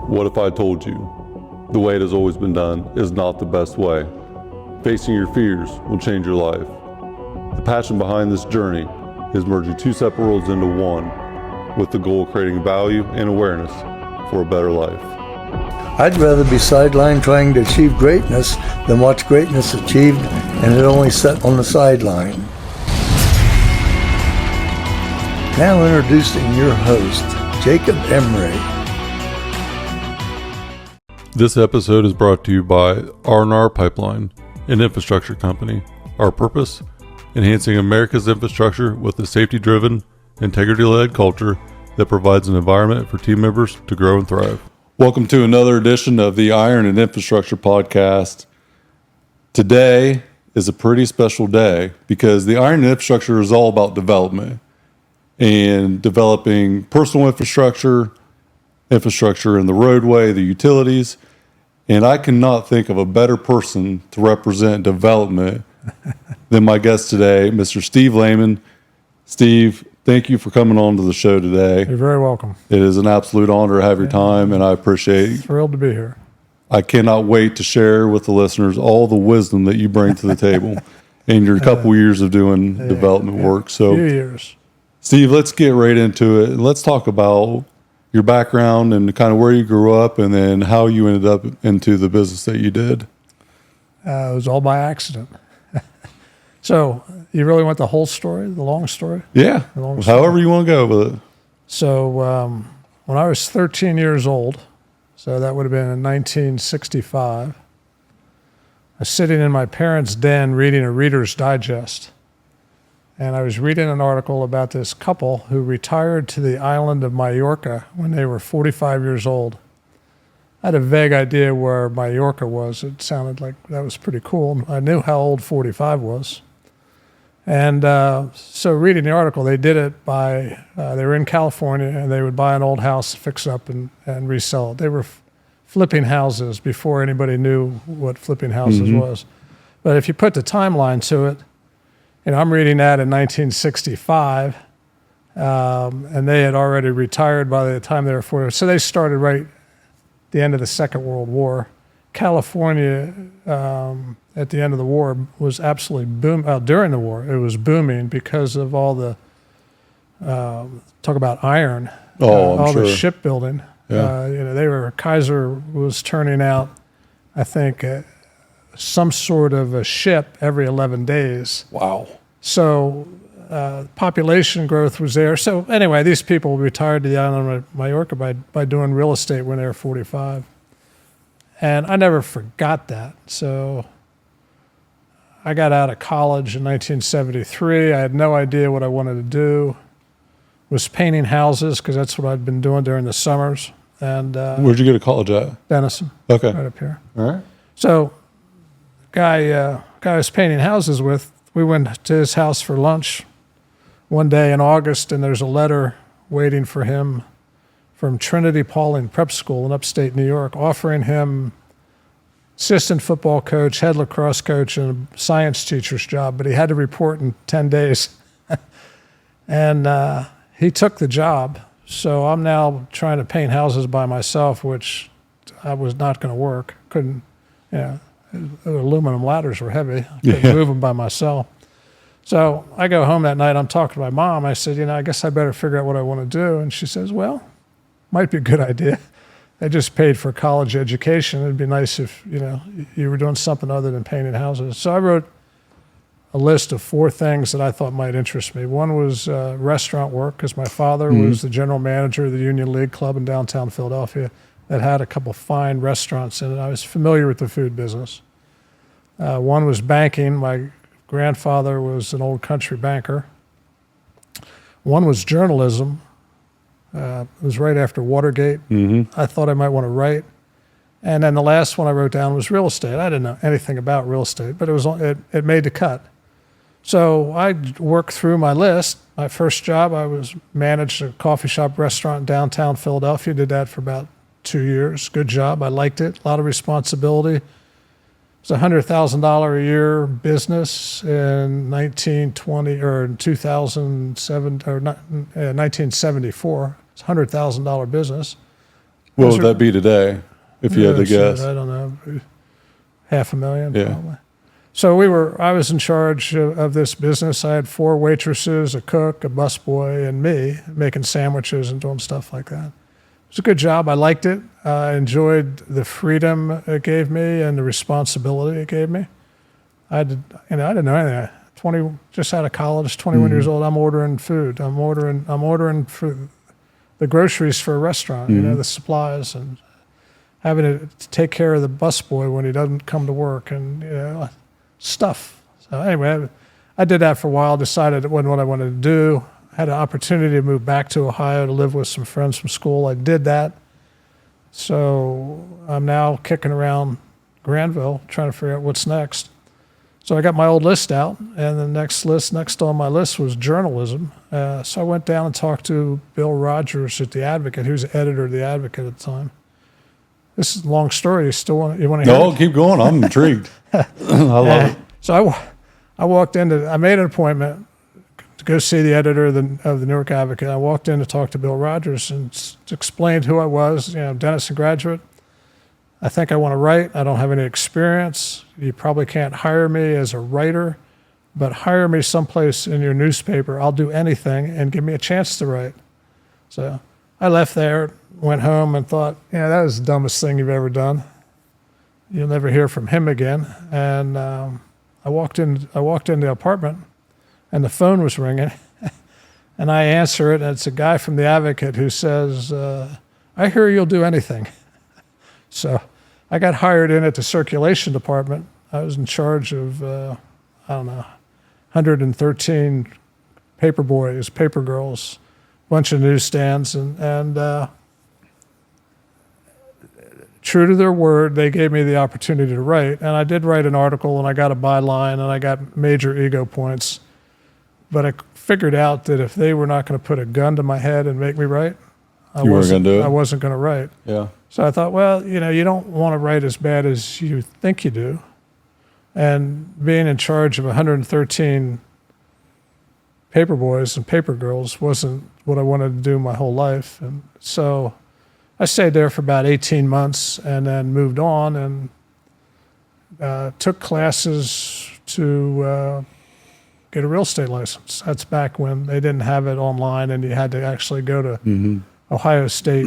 What if I told you the way it has always been done is not the best way? Facing your fears will change your life. The passion behind this journey is merging two separate worlds into one with the goal of creating value and awareness for a better life. I'd rather be sidelined trying to achieve greatness than watch greatness achieved and it only set on the sideline. Now introducing your host, Jacob Emery. This episode is brought to you by R&R Pipeline, an infrastructure company. Our purpose? Enhancing America's infrastructure with a safety-driven, integrity-led culture that provides an environment for team members to grow and thrive. Welcome to another edition of the Iron and Infrastructure Podcast. Today is a pretty special day because the Iron and Infrastructure is all about development and developing personal infrastructure in the roadway, the utilities. And I cannot think of a better person to represent development than my guest today, Mr. Steve Layman. Steve, thank you for coming on to the show today. You're very welcome. It is an absolute honor to have your time, and I appreciate it. Thrilled to be here. I cannot wait to share with the listeners all the wisdom that you bring to the table in your couple years of doing development work. So, few years. Steve, let's get right into it. Let's talk about your background and kind of where you grew up and then how you ended up into the business that you did. It was all by accident. So you really want the whole story, the long story? Yeah, however you want to go with it. So when I was 13 years old, so that would have been in 1965, I was sitting in my parents' den reading a Reader's Digest. And I was reading an article about this couple who retired to the island of Mallorca when they were 45 years old. I had a vague idea where Mallorca was. It sounded like that was pretty cool. I knew how old 45 was. And so reading the article, they did it by, they were in California and they would buy an old house, fix it up and resell it. They were flipping houses before anybody knew what flipping houses was. But if you put the timeline to it, you know, I'm reading that in 1965, and they had already retired by the time they were 40. So they started right at the end of the Second World War. California, at the end of the war, was absolutely booming. During the war, it was booming because of all the, talk about iron, all sure. the shipbuilding. Yeah. Kaiser was turning out, I think, some sort of a ship every 11 days. Wow. So population growth was there. So anyway, these people retired to the island of Mallorca by doing real estate when they were 45. And I never forgot that. So I got out of college in 1973. I had no idea what I wanted to do. Was painting houses because that's what I'd been doing during the summers. And where'd you go to college at? Denison. Okay. Right up here. All right. So guy I was painting houses with, we went to his house for lunch one day in August, and there's a letter waiting for him from Trinity Pauling Prep School in upstate New York, offering him assistant football coach, head lacrosse coach, and a science teacher's job, but he had to report in 10 days. And he took the job. So I'm now trying to paint houses by myself, which I was not going to work. Couldn't, the aluminum ladders were heavy. I couldn't move them by myself. So I go home that night. I'm talking to my mom. I said, I guess I better figure out what I want to do. And she says, well, might be a good idea. I just paid for college education. It'd be nice if, you were doing something other than painting houses. So I wrote a list of 4 things that I thought might interest me. One was restaurant work, because my father was the general manager of the Union League Club in downtown Philadelphia that had a couple fine restaurants in it. I was familiar with the food business. One was banking. My grandfather was an old country banker. One was journalism. It was right after Watergate. I thought I might want to write. And then the last one I wrote down was real estate. I didn't know anything about real estate, but it made the cut. So I worked through my list. My first job, I managed a coffee shop restaurant in downtown Philadelphia. Did that for about 2 years. Good job. I liked it. A lot of responsibility. It was a $100,000 a year business in 1920 or in 2007 or 1974. It's a $100,000 business. What would that be today, if you had to guess? I don't know, $500,000 Yeah. probably. So I was in charge of this business. I had 4 waitresses, a cook, a busboy, and me making sandwiches and doing stuff like that. It was a good job. I liked it. I enjoyed the freedom it gave me and the responsibility it gave me. I didn't know anything. Just out of college, 21 years old. I'm ordering food. I'm ordering for the groceries for a restaurant. The supplies, and having to take care of the busboy when he doesn't come to work, and stuff. So anyway, I did that for a while. Decided it wasn't what I wanted to do. Had an opportunity to move back to Ohio to live with some friends from school. I did that. So I'm now kicking around Granville trying to figure out what's next. So I got my old list out, and the next on my list was journalism. So I went down and talked to Bill Rogers at The Advocate, who's the editor of The Advocate at the time. This is a long story. You want to hear No, it? keep going. I'm intrigued. I love it. So I walked I made an appointment to go see the editor of the Newark Advocate. I walked in to talk to Bill Rogers and explained who I was, Denison graduate. I think I want to write. I don't have any experience. You probably can't hire me as a writer, but hire me someplace in your newspaper. I'll do anything, and give me a chance to write. So I left there, went home, and thought, that was the dumbest thing you've ever done. You'll never hear from him again. And I walked in the apartment, and the phone was ringing, and I answer it, and it's a guy from the Advocate who says, "I hear you'll do anything." So I got hired in at the circulation department. I was in charge of 113 paper boys, paper girls, bunch of newsstands, and true to their word, they gave me the opportunity to write, and I did write an article, and I got a byline, and I got major ego points. But I figured out that if they were not going to put a gun to my head and make me write, I wasn't going to write. Yeah. So I thought, well, you don't want to write as bad as you think you do. And being in charge of 113 paper boys and paper girls wasn't what I wanted to do my whole life. And so I stayed there for about 18 months and then moved on and took classes to get a real estate license. That's back when they didn't have it online and you had to actually go to Ohio State,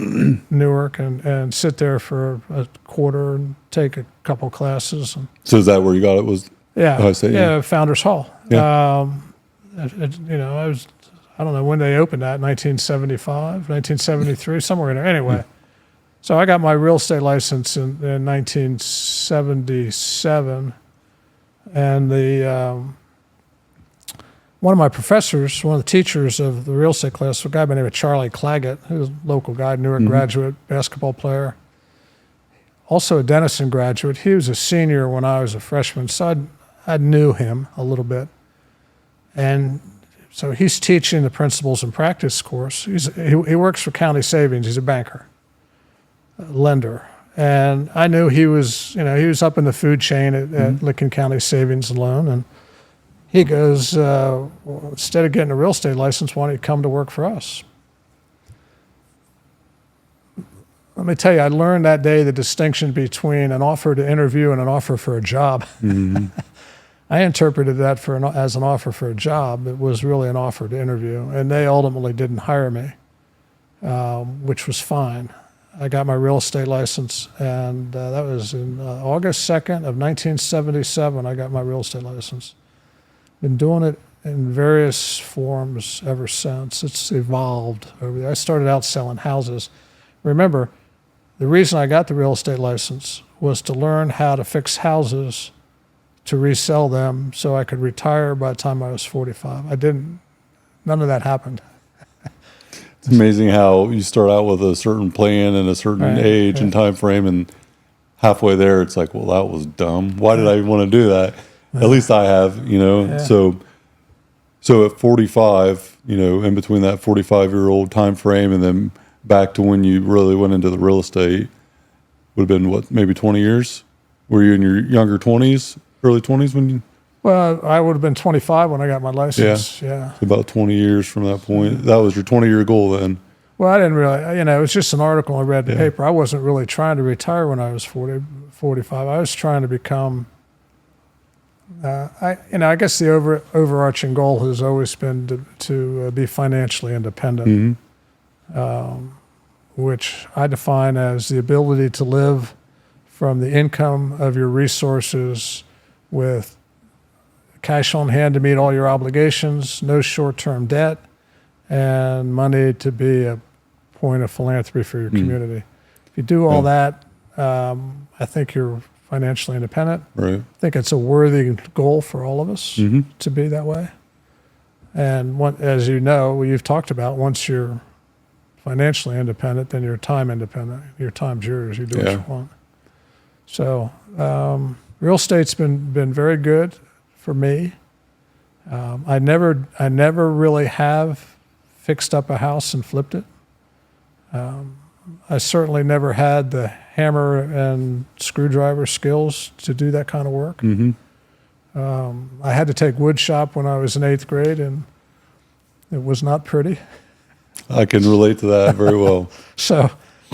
Newark, and sit there for a quarter and take a couple classes. So is that where you got it? Was Ohio State? Yeah, Founders Hall. Yeah. I don't know when they opened that, 1975, 1973, somewhere in there. Anyway, so I got my real estate license in 1977, and one of my professors, one of the teachers of the real estate class, was a guy by the name of Charlie Claggett, who was a local guy, Newark graduate, basketball player, also a Denison graduate. He was a senior when I was a freshman, so I knew him a little bit. And so he's teaching the Principles and Practice course. He works for County Savings. He's a banker, a lender. And I knew he was up in the food chain at Lincoln County Savings and Loan, and he goes, instead of getting a real estate license, why don't you come to work for us? Let me tell you, I learned that day the distinction between an offer to interview and an offer for a job. I interpreted that as an offer for a job. It was really an offer to interview, and they ultimately didn't hire me, which was fine. I got my real estate license, and that was in August 2nd of 1977, I got my real estate license. Been doing it in various forms ever since. It's evolved over there. I started out selling houses. Remember, the reason I got the real estate license was to learn how to fix houses, to resell them so I could retire by the time I was 45. None of that happened. It's amazing how you start out with a certain plan and a certain age and time frame, and halfway there it's like, well, that was dumb. Why did I even want to do that? At least I have, Yeah. So at 45, in between that 45-year-old time frame and then back to when you really went into the real estate, would have been what, maybe 20 years? Were you in your younger 20s, early 20s when you? Well, I would have been 25 when I got my license. Yeah. About 20 years from that point. That was your 20-year goal then. Well, I didn't really, it was just an article I read in the paper. I wasn't really trying to retire when I was 40, 45. I was trying to become, I guess the overarching goal has always been to be financially independent, which I define as the ability to live from the income of your resources with cash on hand to meet all your obligations, no short-term debt, and money to be a point of philanthropy for your community. If you do all that, I think you're financially independent. Right. I think it's a worthy goal for all of us to be that way. And as you know, you've talked about, once you're financially independent, then you're time independent. Your time's yours. You do what you want. So real estate's been very good for me. I never really have fixed up a house and flipped it. I certainly never had the hammer and screwdriver skills to do that kind of work. I had to take wood shop when I was in 8th grade, and it was not pretty. I can relate to that very well. So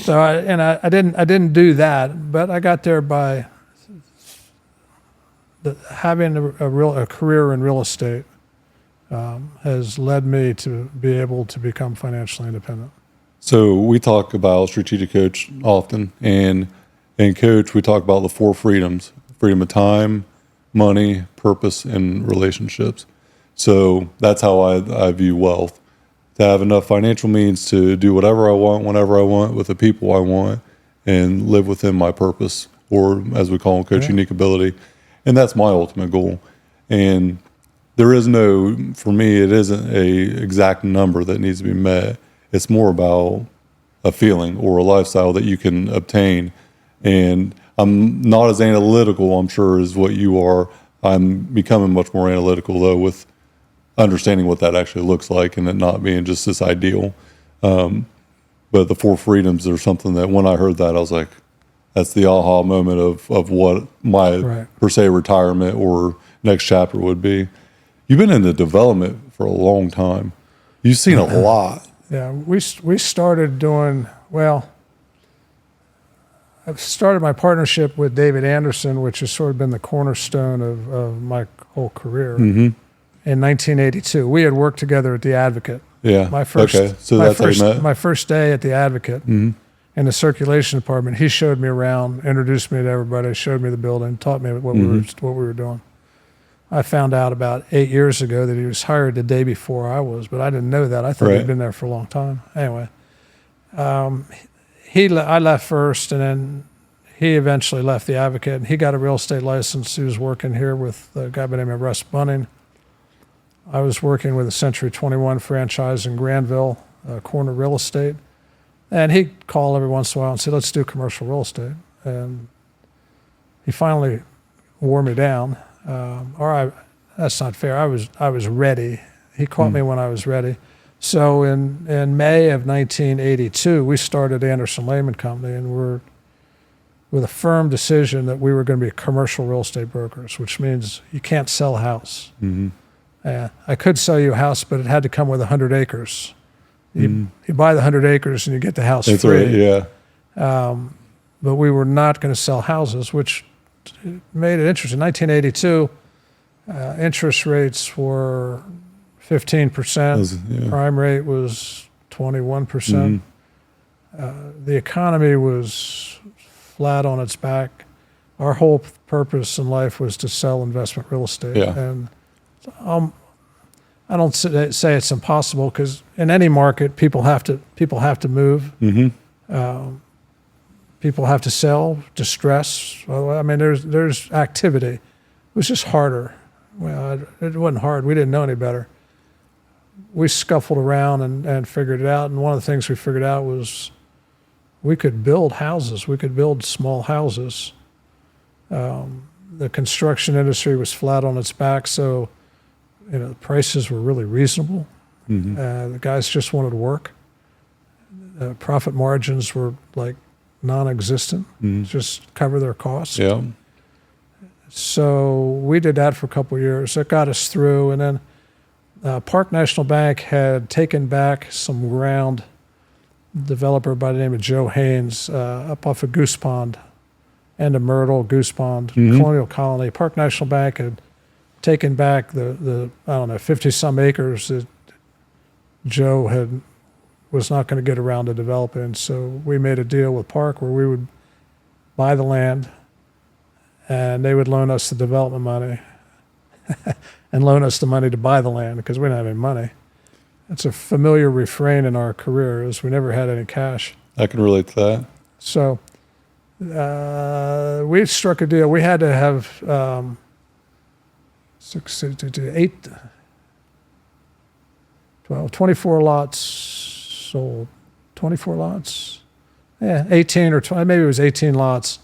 I didn't do that, but I got there by having a career in real estate has led me to be able to become financially independent. So we talk about strategic coach often, and in coach we talk about the 4 freedoms: freedom of time, money, purpose, and relationships. So that's how I view wealth: to have enough financial means to do whatever I want, whenever I want, with the people I want, and live within my purpose, or as we call them, coach unique ability. And that's my ultimate goal. And there is for me, it isn't a exact number that needs to be met. It's more about a feeling or a lifestyle that you can obtain. And I'm not as analytical, I'm sure, as what you are. I'm becoming much more analytical, though, with understanding what that actually looks like and it not being just this ideal. But the 4 freedoms are something that when I heard that, I was like, that's the aha moment of what my, per se, retirement or next chapter would be. You've been in the development for a long time. You've seen a lot. Yeah, we started doing, I've started my partnership with David Anderson, which has sort of been the cornerstone of my whole career, in 1982. We had worked together at The Advocate. Yeah, my first, okay. So that's how you met? My first day at The Advocate in the circulation department, he showed me around, introduced me to everybody, showed me the building, taught me what we were doing. I found out about 8 years ago that he was hired the day before I was, but I didn't know that. I thought he'd been there for a long time. Anyway, I left first, and then he eventually left The Advocate, and he got a real estate license. He was working here with a guy by the name of Russ Bunning. I was working with a Century 21 franchise in Granville, corner real estate. And he'd call every once in a while and say, let's do commercial real estate. And he finally wore me down. That's not fair. I was ready. He caught me when I was ready. So in May of 1982, we started Anderson Layman Company, and we're with a firm decision that we were going to be commercial real estate brokers, which means you can't sell a house. I could sell you a house, but it had to come with 100 acres. You buy the 100 acres and you get the house free. Right, yeah. But we were not going to sell houses, which made it interesting. In 1982, interest rates were 15%. Prime rate was 21%. The economy was flat on its back. Our whole purpose in life was to sell investment real estate. And I don't say it's impossible, because in any market, people have to move. People have to sell, distress. I mean, there's activity. It was just harder. Well, it wasn't hard. We didn't know any better. We scuffled around and figured it out. And one of the things we figured out was we could build houses. We could build small houses. The construction industry was flat on its back, so the prices were really reasonable. The guys just wanted to work. Profit margins were like non-existent, just cover their costs. So we did that for a couple of years. That got us through. And then Park National Bank had taken back some ground developer by the name of Joe Haynes up off of Goose Pond, and of Myrtle, Goose Pond, Colonial Colony. Park National Bank had taken back the I don't know, 50-some acres that Joe was not going to get around to developing. So we made a deal with Park where we would buy the land, and they would loan us the development money and loan us the money to buy the land because we didn't have any money. It's a familiar refrain in our career is we never had any cash. I can relate to that. So we struck a deal. We had to have 24 lots sold. 24 lots? Yeah, 18 or 20, maybe it was 18 lots.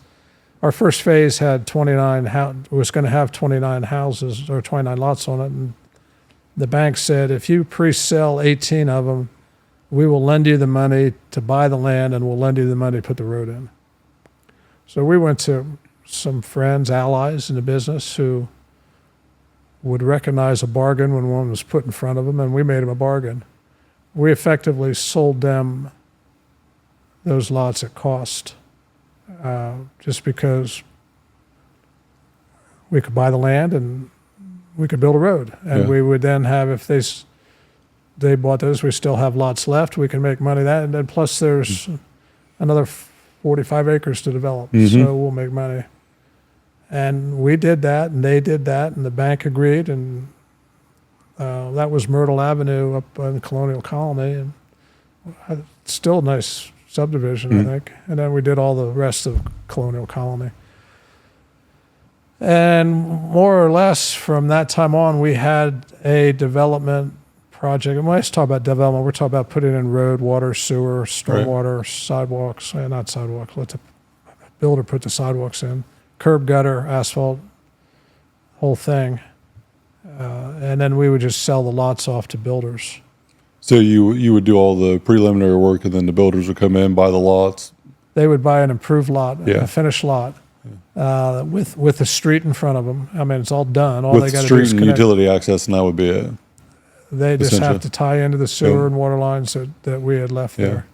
Our first phase had 29, was going to have 29 houses or 29 lots on it. And the bank said, if you pre-sell 18 of them, we will lend you the money to buy the land and we'll lend you the money to put the road in. So we went to some friends, allies in the business who would recognize a bargain when one was put in front of them, and we made them a bargain. We effectively sold them those lots at cost just because we could buy the land and we could build a road. And we would then have, if they bought those, we still have lots left. We can make money that. And then plus there's another 45 acres to develop. So we'll make money. And we did that, and they did that, and the bank agreed. And that was Myrtle Avenue up in Colonial Colony. And still a nice subdivision, I think. And then we did all the rest of Colonial Colony. And more or less from that time on, we had a development project. And when I talk about development, we're talking about putting in road, water, sewer, stormwater, sidewalks. Not sidewalks. Let the builder put the sidewalks in. Curb, gutter, asphalt, whole thing. And then we would just sell the lots off to builders. So you would do all the preliminary work, and then the builders would come in, buy the lots? They would buy an improved lot, a finished lot, with a street in front of them. I mean, it's all done. All With they got to do street is and connect. utility access, and that would be it. They just essentially. have to tie into the sewer and water lines that we had left there.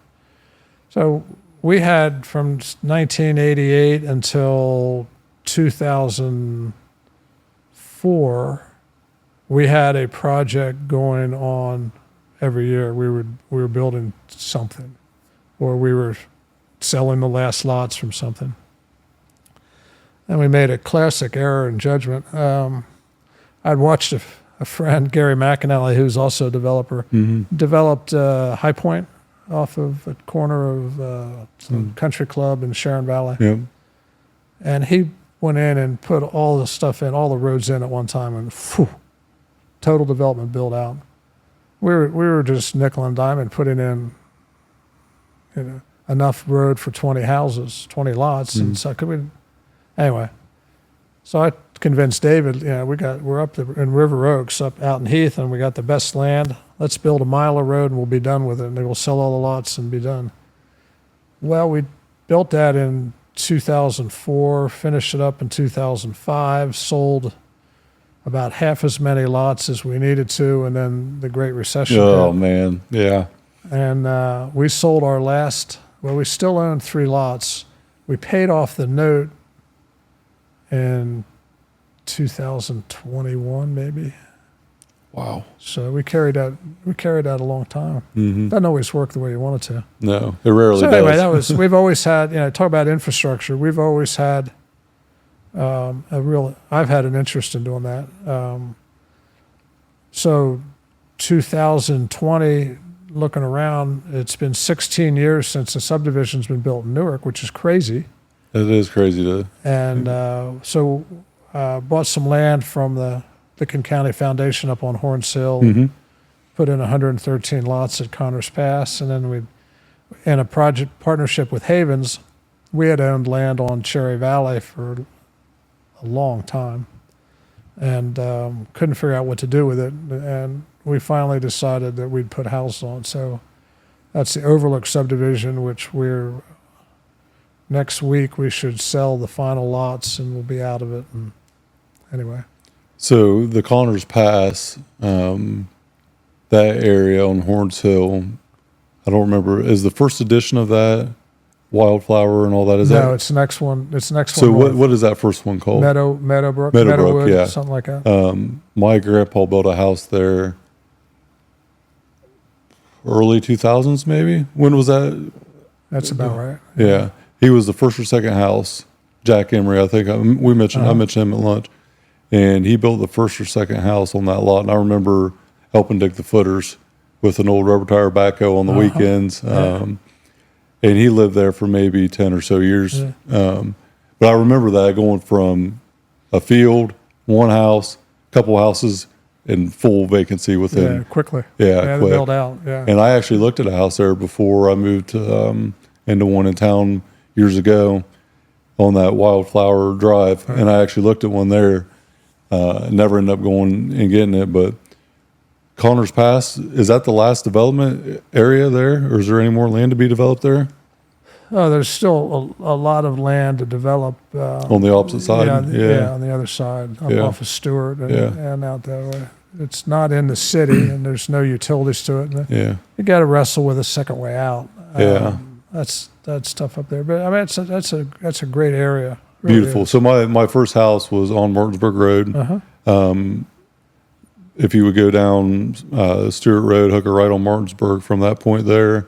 So we had from 1988 until 2004, we had a project going on every year. We were building something, or we were selling the last lots from something. And we made a classic error in judgment. I'd watched a friend, Gary McAnally, who's also a developer, developed High Point off of a corner of some country club in Sharon Valley. Yep. And he went in and put all the stuff in, all the roads in at one time, and total development build out. We were just nickel and diamond putting in, enough road for 20 houses, 20 lots, and so anyway. So I convinced David, we're up in River Oaks, up out in Heath, and we got the best land. Let's build a mile of road and we'll be done with it, and we'll sell all the lots and be done. Well, we built that in 2004, finished it up in 2005, sold about half as many lots as we needed to, and then the Great Recession Oh, hit. man. Yeah. And we sold our last, we still own 3 lots. We paid off the note in 2021, maybe. Wow. So we carried out a long time. Doesn't always work the way you want it to. No, it rarely So does. anyway, we've always had, talk about infrastructure. We've always had I've had an interest in doing that. So 2020, looking around, it's been 16 years since the subdivision's been built in Newark, which is crazy. It is crazy to. And so bought some land from the Licking County Foundation up on Horns Hill, put in 113 lots at Connors Pass, and then in a project partnership with Havens, we had owned land on Cherry Valley for a long time, and couldn't figure out what to do with it, and we finally decided that we'd put houses on. So that's the Overlook subdivision, which next week we should sell the final lots and we'll be out of it. And anyway. So the Connors Pass, that area on Horns Hill, I don't remember. Is the first edition of that Wildflower and all that? Is No, that? it's the next one. It's the next So one. what is that first one called? Meadowbrook, Meadowbrook, yeah. something like that. My grandpa built a house there early 2000s, maybe. When was that? That's about right. Yeah. He was the first or second house. Jack Emery, I think I mentioned him at lunch, and he built the first or second house on that lot. And I remember helping dig the footers with an old rubber tire backhoe on the weekends. And he lived there for maybe 10 or so years. But I remember that going from a field, one house, couple houses, and full vacancy within. Quickly. Yeah, quick. Build out. Yeah. And I actually looked at a house there before I moved into one in town years ago on that Wildflower Drive. And I actually looked at one there. Never ended up going and getting it. But Connors Pass, is that the last development area there? Or is there any more land to be developed there? Oh, there's still a lot of land to develop. On the opposite side? Yeah, on the other side, off of Stewart and out that way. It's not in the city, and there's no utilities to it. Yeah. You got to wrestle with a second way out. Yeah. That's tough up there. But I mean, that's a great area. Really Beautiful. is. So my first house was on Martinsburg Road. If you would go down Stewart Road, hook a right on Martinsburg from that point there,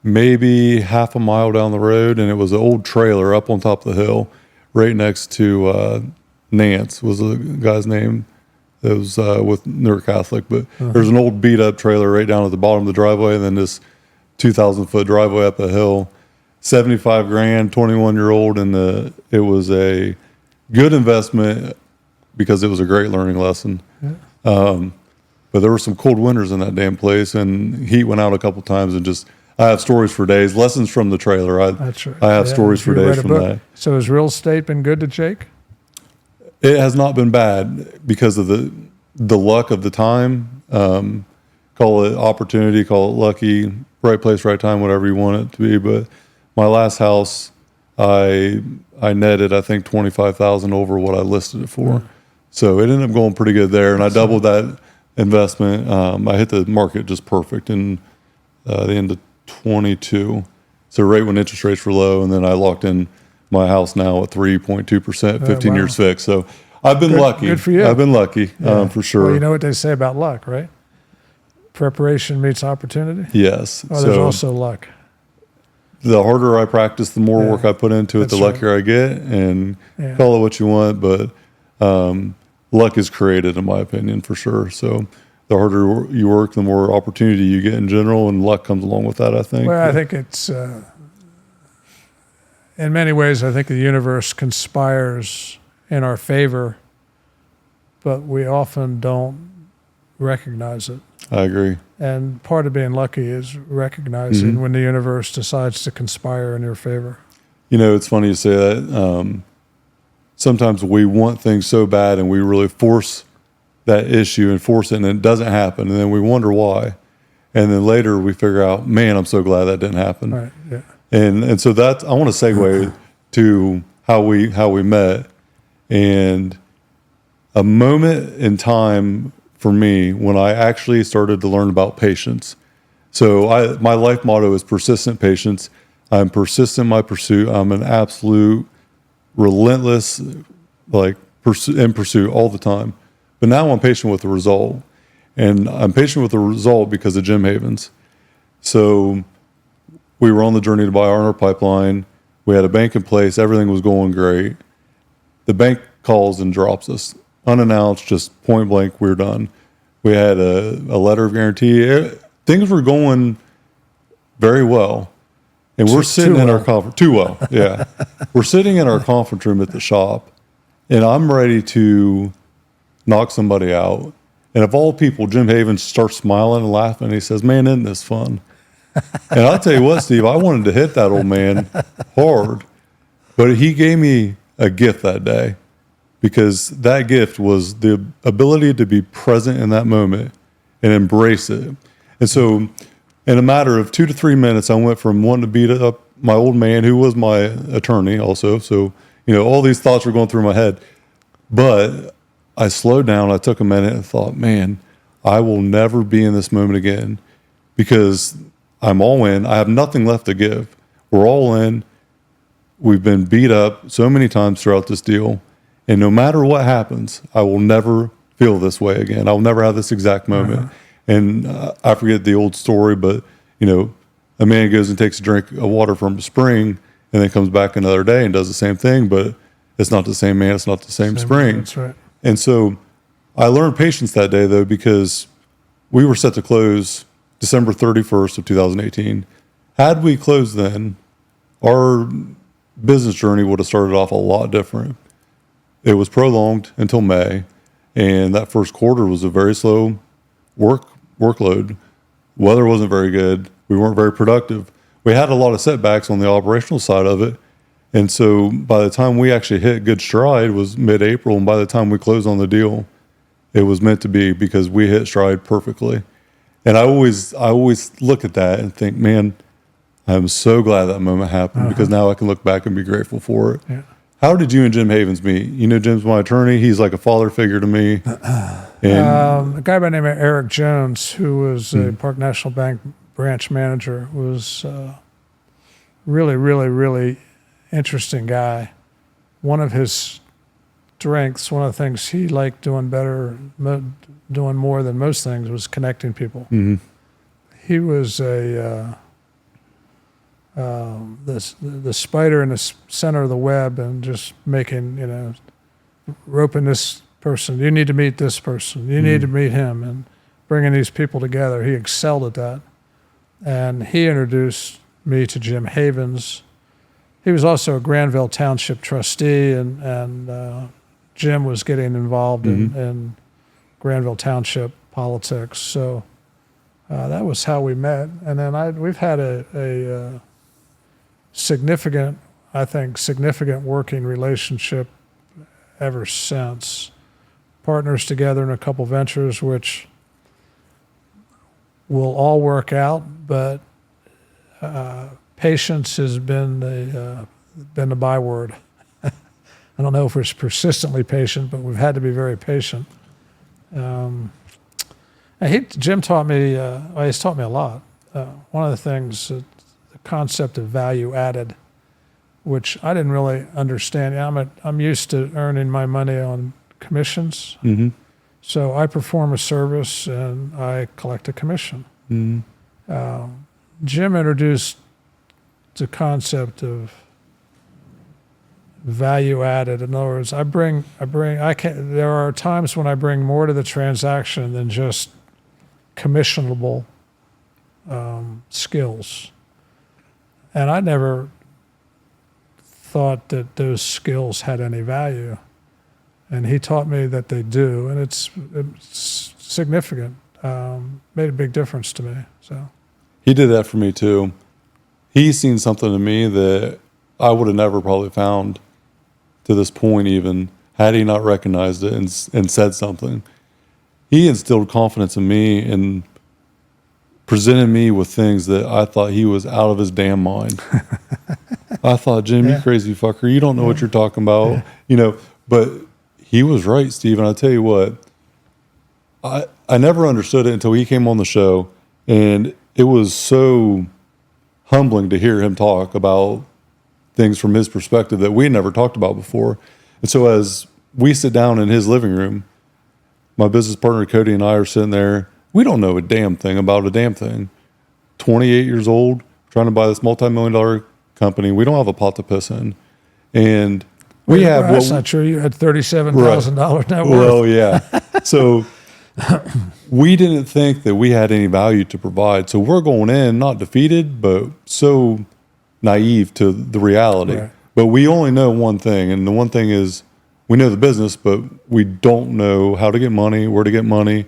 maybe half a mile down the road, and it was an old trailer up on top of the hill, right next to Nance was the guy's name. It was with Newark Catholic, but there's an old beat up trailer right down at the bottom of the driveway, and then this 2,000-foot driveway up a hill. 75 grand, 21-year-old, and it was a good investment because it was a great learning lesson. But there were some cold winters in that damn place, and heat went out a couple times, and just I have stories for days. Lessons from the trailer. That's right. I have stories for days from that. So has real estate been good to Jake? It has not been bad because of the luck of the time. Call it opportunity, call it lucky, right place, right time, whatever you want it to be. But my last house, I netted, I think, $25,000 over what I listed it for. So it ended up going pretty good there, and I doubled that investment. I hit the market just perfect in the end of 22. So right when interest rates were low, and then I locked in my house now at 3.2%, 15 years fixed. So I've been lucky. Good for you. I've been lucky, for sure. Well, you know what they say about luck, right? Preparation meets opportunity. Yes. Oh, there's also luck. The harder I practice, the more work I put into it, the luckier I get. And call it what you want, but luck is created, in my opinion, for sure. So the harder you work, the more opportunity you get in general, and luck comes along with that, I think. Well, I think it's, in many ways, I think the universe conspires in our favor, but we often don't recognize it. I agree. And part of being lucky is recognizing when the universe decides to conspire in your favor. You know, it's funny you say that. Sometimes we want things so bad and we really force that issue and force it, and it doesn't happen. And then we wonder why. And then later we figure out, man, I'm so glad that didn't happen. Right. Yeah. And so that's, I want to segue to how we met. And a moment in time for me when I actually started to learn about patience. So my life motto is persistent patience. I'm persistent in my pursuit. I'm an absolute relentless, in pursuit all the time. But now I'm patient with the result. And I'm patient with the result because of Jim Havens. So we were on the journey to buy our pipeline. We had a bank in place. Everything was going great. The bank calls and drops us. Unannounced, just point blank, we're done. We had a letter of guarantee. Things were going very well. And we're sitting in our conference, too well, yeah. We're sitting in our conference room at the shop, and I'm ready to knock somebody out. And of all people, Jim Havens starts smiling and laughing, and he says, man, isn't this fun? And I'll tell you what, Steve, I wanted to hit that old man hard. But he gave me a gift that day. Because that gift was the ability to be present in that moment and embrace it. And so in a matter of 2 to 3 minutes, I went from wanting to beat up my old man, who was my attorney also. So, all these thoughts were going through my head. But I slowed down. I took a minute and thought, man, I will never be in this moment again. Because I'm all in. I have nothing left to give. We're all in. We've been beat up so many times throughout this deal. And no matter what happens, I will never feel this way again. I will never have this exact moment. And I forget the old story, but, a man goes and takes a drink of water from a spring and then comes back another day and does the same thing, but it's not the same man. It's not the same spring. That's right. And so I learned patience that day, though, because we were set to close December 31st of 2018. Had we closed then, our business journey would have started off a lot different. It was prolonged until May, and that first quarter was a very slow workload. Weather wasn't very good. We weren't very productive. We had a lot of setbacks on the operational side of it. And so by the time we actually hit good stride was mid-April, and by the time we closed on the deal, it was meant to be because we hit stride perfectly. And I always look at that and think, man, I'm so glad that moment happened because now I can look back and be grateful for it. Yeah. How did you and Jim Havens meet? Jim's my attorney. He's like a father figure to me. And A guy by the name of Eric Jones, who was a Park National Bank branch manager, was really, really, really interesting guy. One of his strengths, one of the things he liked doing doing more than most things, was connecting people. Mm-hmm. He was the spider in the center of the web, and just making, roping this person. You need to meet this person. You need to meet him, and bringing these people together. He excelled at that. And he introduced me to Jim Havens. He was also a Granville Township trustee, and Jim was getting involved in Granville Township politics. So that was how we met. And then we've had a significant working relationship ever since. Partners together in a couple ventures, which will all work out, but patience has been the byword. I don't know if we're persistently patient, but we've had to be very patient. Jim taught me, he's taught me a lot. One of the things, the concept of value added, which I didn't really understand. I'm used to earning my money on commissions. Mm-hmm. So I perform a service and I collect a commission. Mm-hmm. Jim introduced the concept of value added. In other words, there are times when I bring more to the transaction than just commissionable skills. And I never thought that those skills had any value. And he taught me that they do, and it's significant. Made a big difference to me. So he did that for me too. He's seen something in me that I would have never probably found to this point, even had he not recognized it and said something. He instilled confidence in me and presented me with things that I thought he was out of his damn mind. I thought, Jim, you crazy fucker, you don't know what you're talking about, but he was right, Steve. And I tell you what, I never understood it until he came on the show, and it was so humbling to hear him talk about things from his perspective that we had never talked about before. And so as we sit down in his living room, my business partner Cody and I are sitting there. We don't know a damn thing about a damn thing. 28 years old, trying to buy this multi-million-dollar company. We don't have a pot to piss in. And we have... That's not true. You had $37,000 net worth. Well, yeah. So we didn't think that we had any value to provide. So we're going in, not defeated, but so naive to the reality. Right. But we only know one thing, and the one thing is we know the business, but we don't know how to get money, where to get money,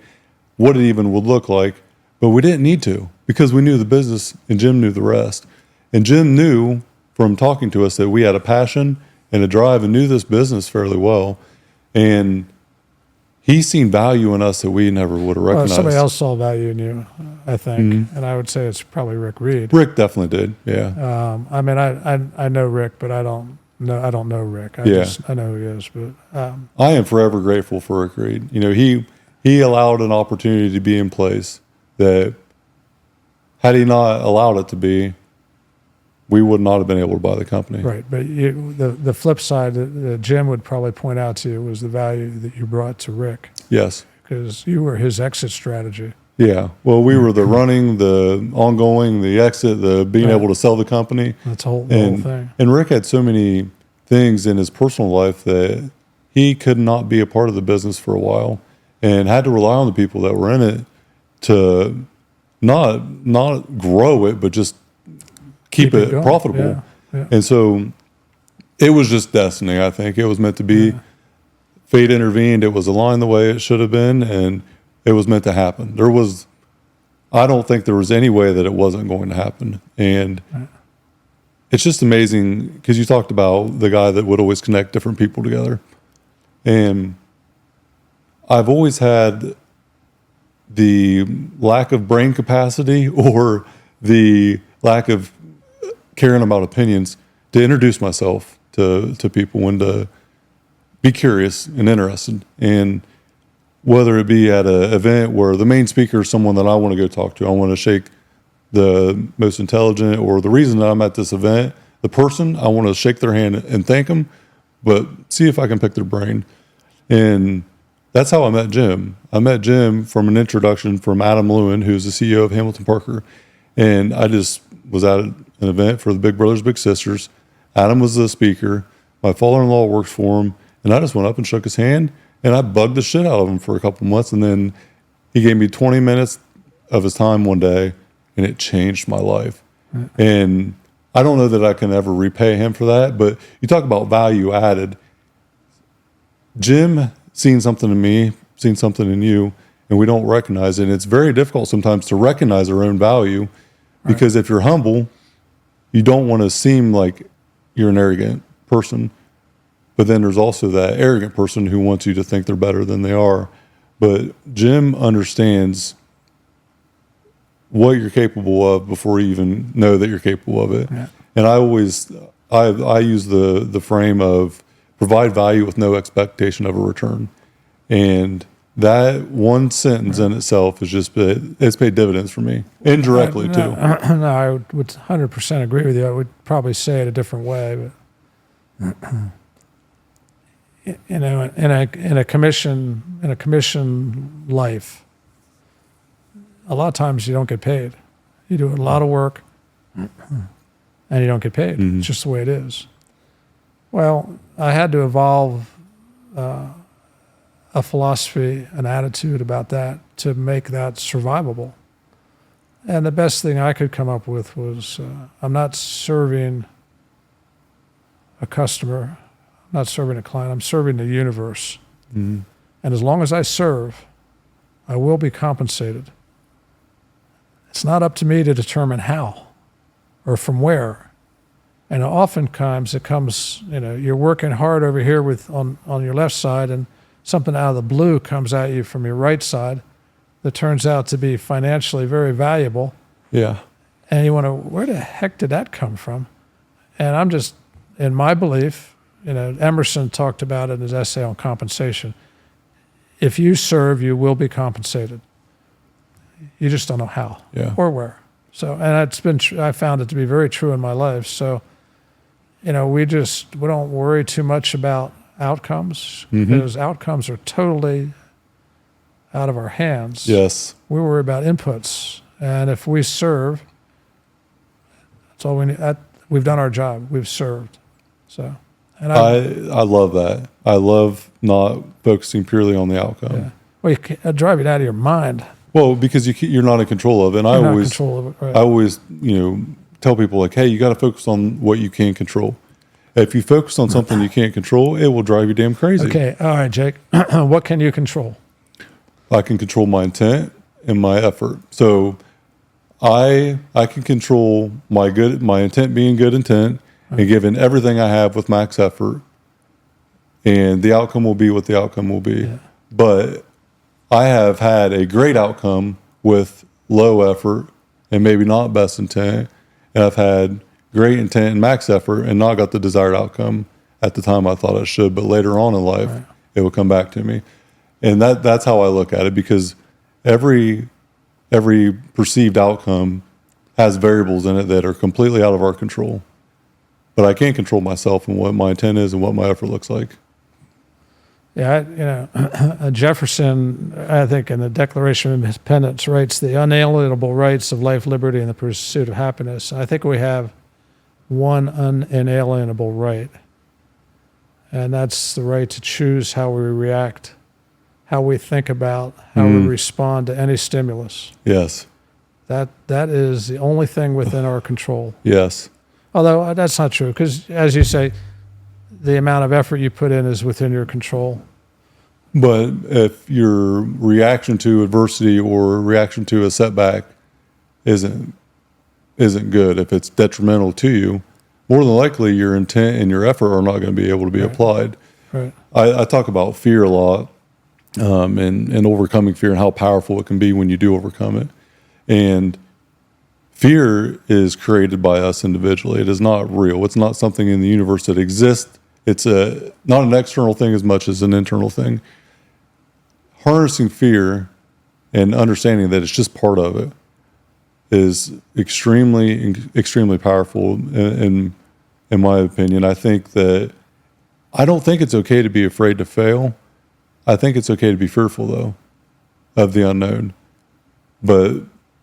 what it even would look like. But we didn't need to because we knew the business, and Jim knew the rest. And Jim knew from talking to us that we had a passion and a drive and knew this business fairly well. And he's seen value in us that we never would have recognized. Somebody else saw value in you, I think. Mm-hmm. And I would say it's probably Rick Reed. Rick definitely did, yeah. I know Rick, but I don't know Rick. I know who he is. But I am forever grateful for Rick Reed. He allowed an opportunity to be in place that had he not allowed it to be, we would not have been able to buy the company. Right, but the flip side that Jim would probably point out to you was the value that you brought to Rick, Yes. because you were his exit strategy. Yeah. Well, we were the running, the ongoing, the exit, the being able to sell the company. That's the whole thing. And Rick had so many things in his personal life that he could not be a part of the business for a while, and had to rely on the people that were in it to not grow it, but just keep it going. profitable. Yeah. And so it was just destiny. I think it was meant to be. Fate intervened. It was aligned the way it should have been, and it was meant to happen. I don't think there was any way that it wasn't going to happen. And it's just amazing, because you talked about the guy that would always connect different people together. And I've always had the lack of brain capacity, or the lack of caring about opinions, to introduce myself to people, and to be curious and interested. And whether it be at an event where the main speaker is someone that I want to go talk to, I want to shake the most intelligent, or the reason that I'm at this event, the person, I want to shake their hand and thank them, but see if I can pick their brain. And that's how I met Jim. I met Jim from an introduction from Adam Lewin, who's the CEO of Hamilton Parker. And I just was at an event for the Big Brothers Big Sisters. Adam was the speaker. My father-in-law works for him. And I just went up and shook his hand, and I bugged the shit out of him for a couple months. And then he gave me 20 minutes of his time one day, and it changed my life. And I don't know that I can ever repay him for that, but you talk about value added. Jim seen something in me, seen something in you, and we don't recognize it. And it's very difficult sometimes to recognize our own value, because if you're humble, you don't want to seem like you're an arrogant person. But then there's also that arrogant person who wants you to think they're better than they are. But Jim understands what you're capable of before you even know that you're capable of it. Yeah. And I use the frame of provide value with no expectation of a return. And that one sentence in itself has it's paid dividends for me, indirectly too. No, I would 100% agree with you. I would probably say it a different way, but in a commission life, a lot of times you don't get paid. You do a lot of work, and you don't get paid. It's just the way it is. Well, I had to evolve a philosophy, an attitude about that to make that survivable. And the best thing I could come up with was I'm not serving a customer, I'm not serving a client, I'm serving the universe. And as long as I serve, I will be compensated. It's not up to me to determine how or from where. And oftentimes it comes, you're working hard over here on your left side, and something out of the blue comes at you from your right side that turns out to be financially very valuable. Yeah. And you wonder, where the heck did that come from? And I'm just, in my belief, Emerson talked about it in his essay on compensation. If you serve, you will be compensated. You just don't know how or where. So, and I found it to be very true in my life. So, we don't worry too much about outcomes, because outcomes are totally out of our hands. Yes. We worry about inputs. And if we serve, that's all we need. We've done our job. We've served. So, and I love that. I love not focusing purely on the outcome. Yeah. Well, you drive it out of your mind. Well, because you're not in control of it. And I always tell people, like, hey, you got to focus on what you can control. If you focus on something you can't control, it will drive you damn crazy. Okay. All right, Jake. What can you control? I can control my intent and my effort. So I can control my intent being good intent, and giving everything I have with max effort, and the outcome will be what the outcome will be. Yeah. But I have had a great outcome with low effort and maybe not best intent, and I've had great intent and max effort and not got the desired outcome at the time I thought I should, but later on in life, it will come back to me. And that's how I look at it, because every perceived outcome has variables in it that are completely out of our control. But I can't control myself and what my intent is and what my effort looks like. Yeah, Jefferson, I think, in the Declaration of Independence, writes the unalienable rights of life, liberty, and the pursuit of happiness. I think we have one unalienable right, and that's the right to choose how we react, how we think about, how we respond to any stimulus. Yes. That is the only thing within our control. Yes. Although that's not true, because as you say, the amount of effort you put in is within your control. But if your reaction to adversity or reaction to a setback isn't good, if it's detrimental to you, more than likely your intent and your effort are not going to be able to be applied. Right. I talk about fear a lot, and overcoming fear and how powerful it can be when you do overcome it. And fear is created by us individually. It is not real. It's not something in the universe that exists. It's not an external thing as much as an internal thing. Harnessing fear and understanding that it's just part of it is extremely, extremely powerful in my opinion. I don't think it's okay to be afraid to fail. I think it's okay to be fearful, though, of the unknown. But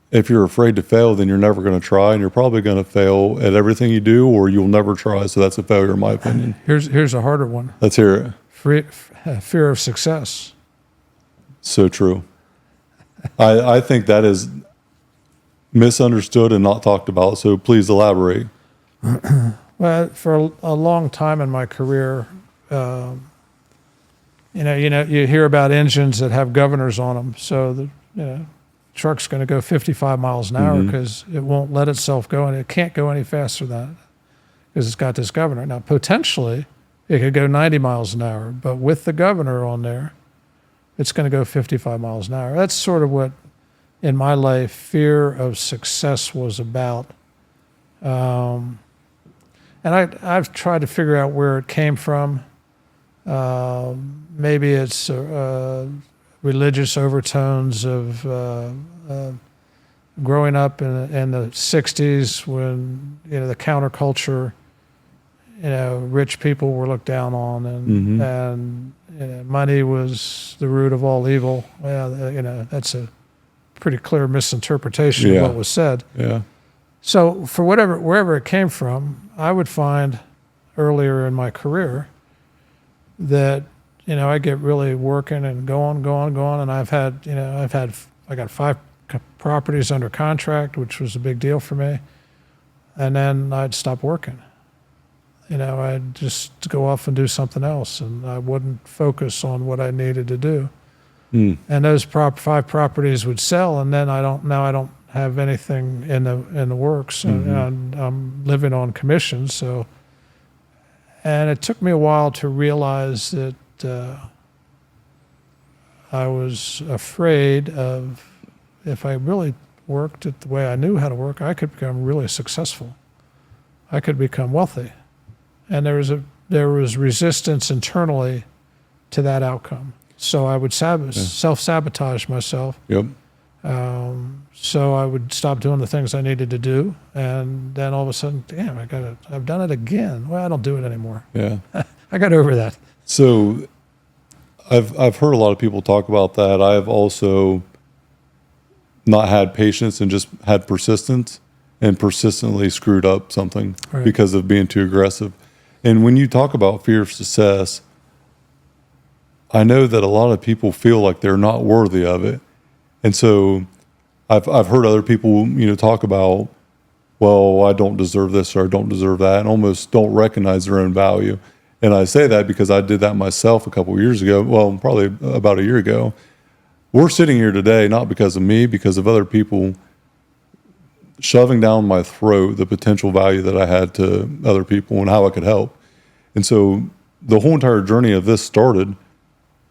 if you're afraid to fail, then you're never going to try, and you're probably going to fail at everything you do, or you'll never try. So that's a failure, in my opinion. Here's a harder one. Let's hear it. Fear of success. So true. I think that is misunderstood and not talked about. So please elaborate. Well, for a long time in my career, you hear about engines that have governors on them. So the truck's going to go 55 miles an hour because it won't let itself go, and it can't go any faster than that because it's got this governor. Now, potentially, it could go 90 miles an hour, but with the governor on there, it's going to go 55 miles an hour. That's sort of what, in my life, fear of success was about. And I've tried to figure out where it came from. Maybe it's religious overtones of growing up in the 60s when, the counterculture, rich people were looked down on, and money was the root of all evil. Well, that's a pretty clear misinterpretation of what was said. Yeah. So for wherever it came from, I would find earlier in my career that, I get really working and going, and I got 5 properties under contract, which was a big deal for me. And then I'd stop working. I'd just go off and do something else, and I wouldn't focus on what I needed to do. And those 5 properties would sell, and then I don't have anything in the works, and I'm living on commission. So, and it took me a while to realize that I was afraid of, if I really worked it the way I knew how to work, I could become really successful. I could become wealthy, and there was resistance internally to that outcome. So I would self-sabotage myself. Yep. So I would stop doing the things I needed to do, and then all of a sudden, damn, I've done it again. Well, I don't do it anymore. Yeah. I got over that. So I've heard a lot of people talk about that. I have also not had patience and just had persistence and persistently screwed up something because of being too aggressive. And when you talk about fear of success, I know that a lot of people feel like they're not worthy of it. And so I've heard other people, talk about, well, I don't deserve this or I don't deserve that, and almost don't recognize their own value. And I say that because I did that myself a couple of years ago. Well, probably about a year ago. We're sitting here today not because of me, because of other people shoving down my throat the potential value that I had to other people and how I could help. And so the whole entire journey of this started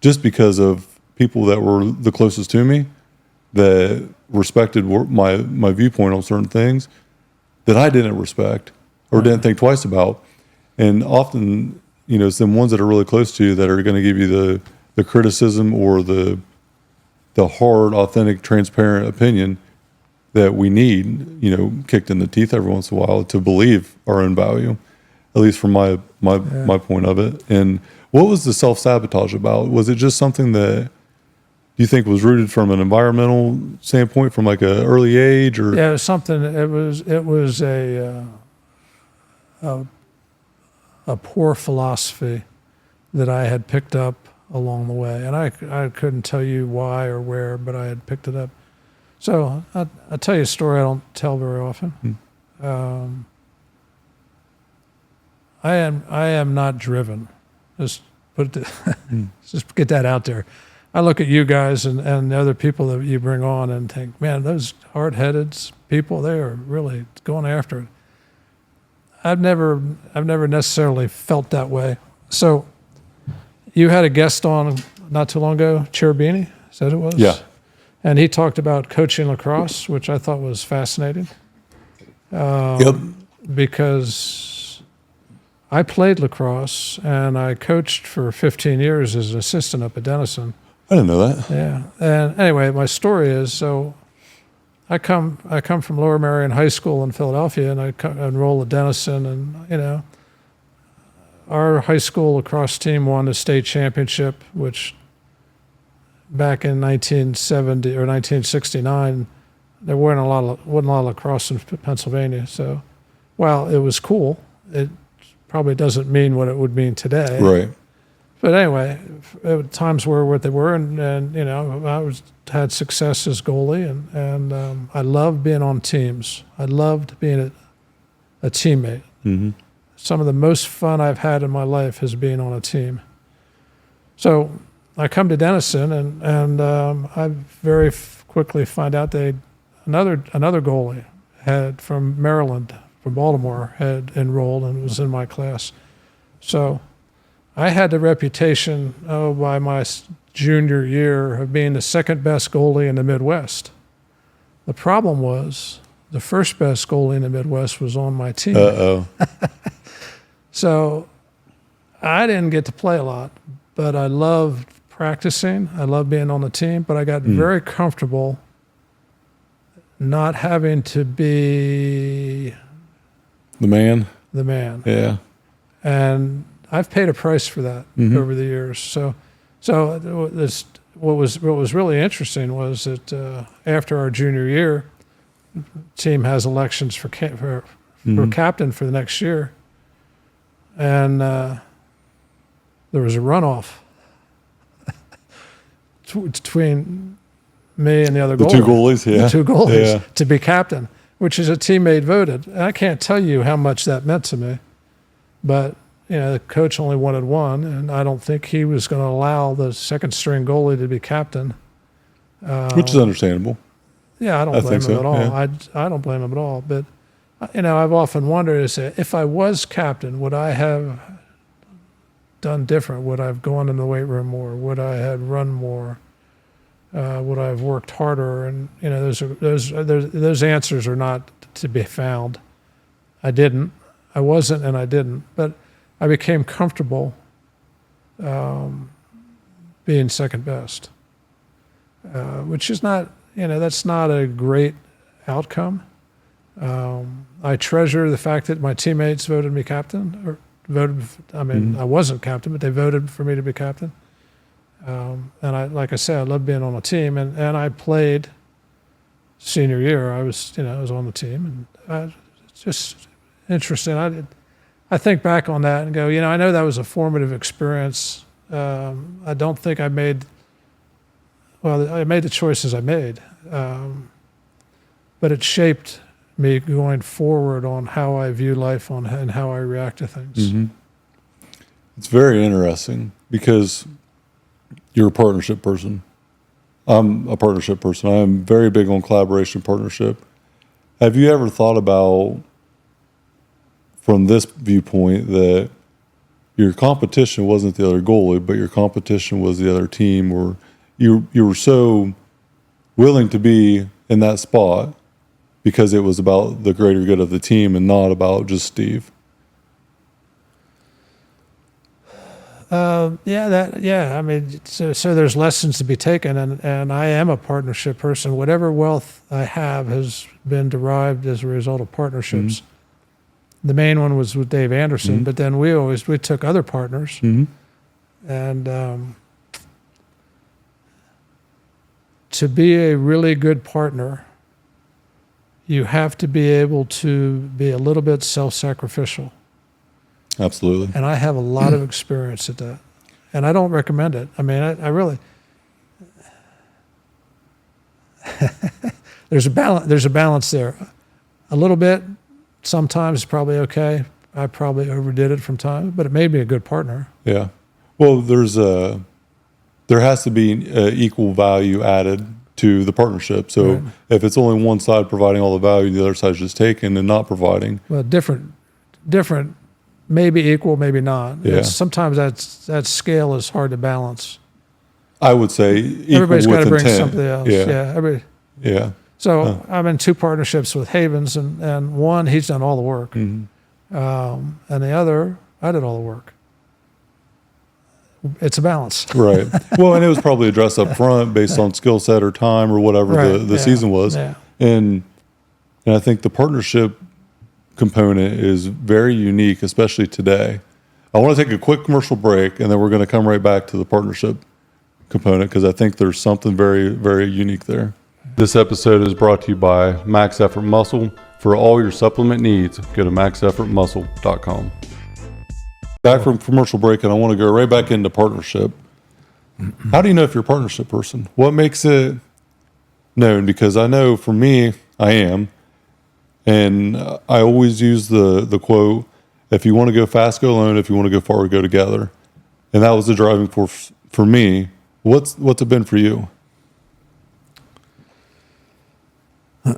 just because of people that were the closest to me, that respected my viewpoint on certain things that I didn't respect or didn't think twice about. And often, it's the ones that are really close to you that are going to give you the criticism or the hard, authentic, transparent opinion that we need, kicked in the teeth every once in a while to believe our own value, at least from my point of it. And what was the self-sabotage about? Was it just something that you think was rooted from an environmental standpoint from like an early age, or? Yeah, it was something. It was a poor philosophy that I had picked up along the way, and I couldn't tell you why or where, but I had picked it up. So I'll tell you a story I don't tell very often. I am not driven. Just just get that out there. I look at you guys and the other people that you bring on and think, man, those hard-headed people, they are really going after it. I've never necessarily felt that way. So you had a guest on not too long ago, Cherubini, is that who it was? Yeah. And he talked about coaching lacrosse, which I thought was fascinating. Because I played lacrosse and I coached for 15 years as an assistant up at Denison. I didn't know that. Yeah. And anyway, my story is, so I come from Lower Merion High School in Philadelphia, and I enrolled at Denison, and our high school lacrosse team won the state championship, which back in 1970 or 1969, there wasn't a lot of lacrosse in Pennsylvania. So while it was cool, it probably doesn't mean what it would mean today. Right. But anyway, times were what they were, and I had success as goalie, and I loved being on teams. I loved being a teammate. Mm-hmm. Some of the most fun I've had in my life is being on a team. So I come to Denison, and I very quickly find out another goalie from Maryland, from Baltimore, had enrolled and was in my class. So I had the reputation by my junior year of being the second best goalie in the Midwest. The problem was the first best goalie in the Midwest was on my team. Uh-oh. So I didn't get to play a lot, but I loved practicing. I loved being on the team, but I got very comfortable not having to be The man. Yeah. And I've paid a price for that over the years. So this, what was really interesting was that after our junior year, the team has elections for captain for the next year, and there was a runoff between me and the other The two goalies, yeah. the two goalies to be captain, which is a teammate voted. And I can't tell you how much that meant to me, but the coach only wanted one, and I don't think he was going to allow the second string goalie to be captain. Which is understandable. Yeah, I don't blame him at all. Yeah. I don't blame him at all. But I've often wondered, if I was captain, would I have done different? Would I have gone in the weight room more? Would I have run more? Would I have worked harder? And those answers are not to be found. I didn't. I wasn't, and I didn't. But I became comfortable being second best, which is not, that's not a great outcome. I treasure the fact that my teammates voted me captain, I wasn't captain, but they voted for me to be captain. And like I said, I love being on a team, and I played senior year. I was on the team, and it's just interesting. I think back on that and go, I know that was a formative experience. I don't think I made the choices I made, but it shaped me going forward on how I view life and how I react to things. Mm-hmm. It's very interesting because you're a partnership person. I'm a partnership person. I am very big on collaboration, partnership. Have you ever thought about, from this viewpoint, that your competition wasn't the other goalie, but your competition was the other team, or you were so willing to be in that spot because it was about the greater good of the team and not about just Steve? I mean, so there's lessons to be taken, and I am a partnership person. Whatever wealth I have has been derived as a result of partnerships. The main one was with Dave Anderson, but then we took other partners, and to be a really good partner, you have to be able to be a little bit self-sacrificial. Absolutely. And I have a lot of experience at that. And I don't recommend it. I mean, I really, there's a balance there. A little bit, sometimes probably okay. I probably overdid it from time, but it made me a good partner. Yeah. Well, there has to be equal value added to the partnership. So if it's only one side providing all the value, the other side's just taking and not providing. Well, different, maybe equal, maybe not. Yeah. Sometimes that scale is hard to balance. I would say equal Everybody's got to bring intent. something else. Yeah. So I'm in 2 partnerships with Havens, and one, he's done all the work. And the other, I did all the work. It's a balance. Right. Well, and it was probably addressed up front based on skill set or time or whatever the season was. Yeah. And I think the partnership component is very unique, especially today. I want to take a quick commercial break, and then we're going to come right back to the partnership component because I think there's something very, very unique there. This episode is brought to you by Max Effort Muscle. For all your supplement needs, go to maxeffortmuscle.com. Back from commercial break, and I want to go right back into partnership. How do you know if you're a partnership person? What makes it known? Because I know for me, I am. And I always use the quote, if you want to go fast, go alone. If you want to go far, go together. And that was the driving force for me. What's it been for you? I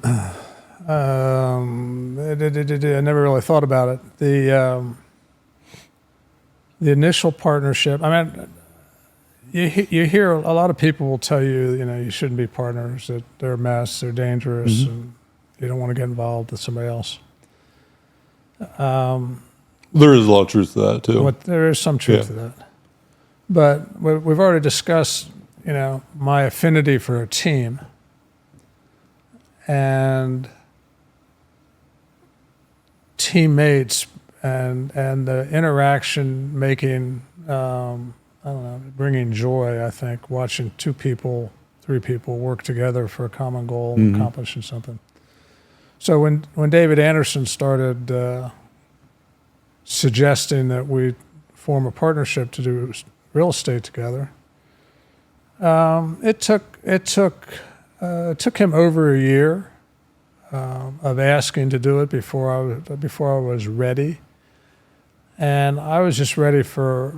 never really thought about it. The initial partnership, I mean, you hear a lot of people will tell you, you shouldn't be partners, that they're a mess, they're dangerous, and you don't want to get involved with somebody else. There is a lot of truth to that, too. There is some truth to that. But we've already discussed, my affinity for a team. And teammates and the interaction making, bringing joy, I think, watching 2 people, 3 people work together for a common goal, accomplishing something. So when David Anderson started suggesting that we form a partnership to do real estate together, it took him over a year of asking to do it before I was ready, and I was just ready for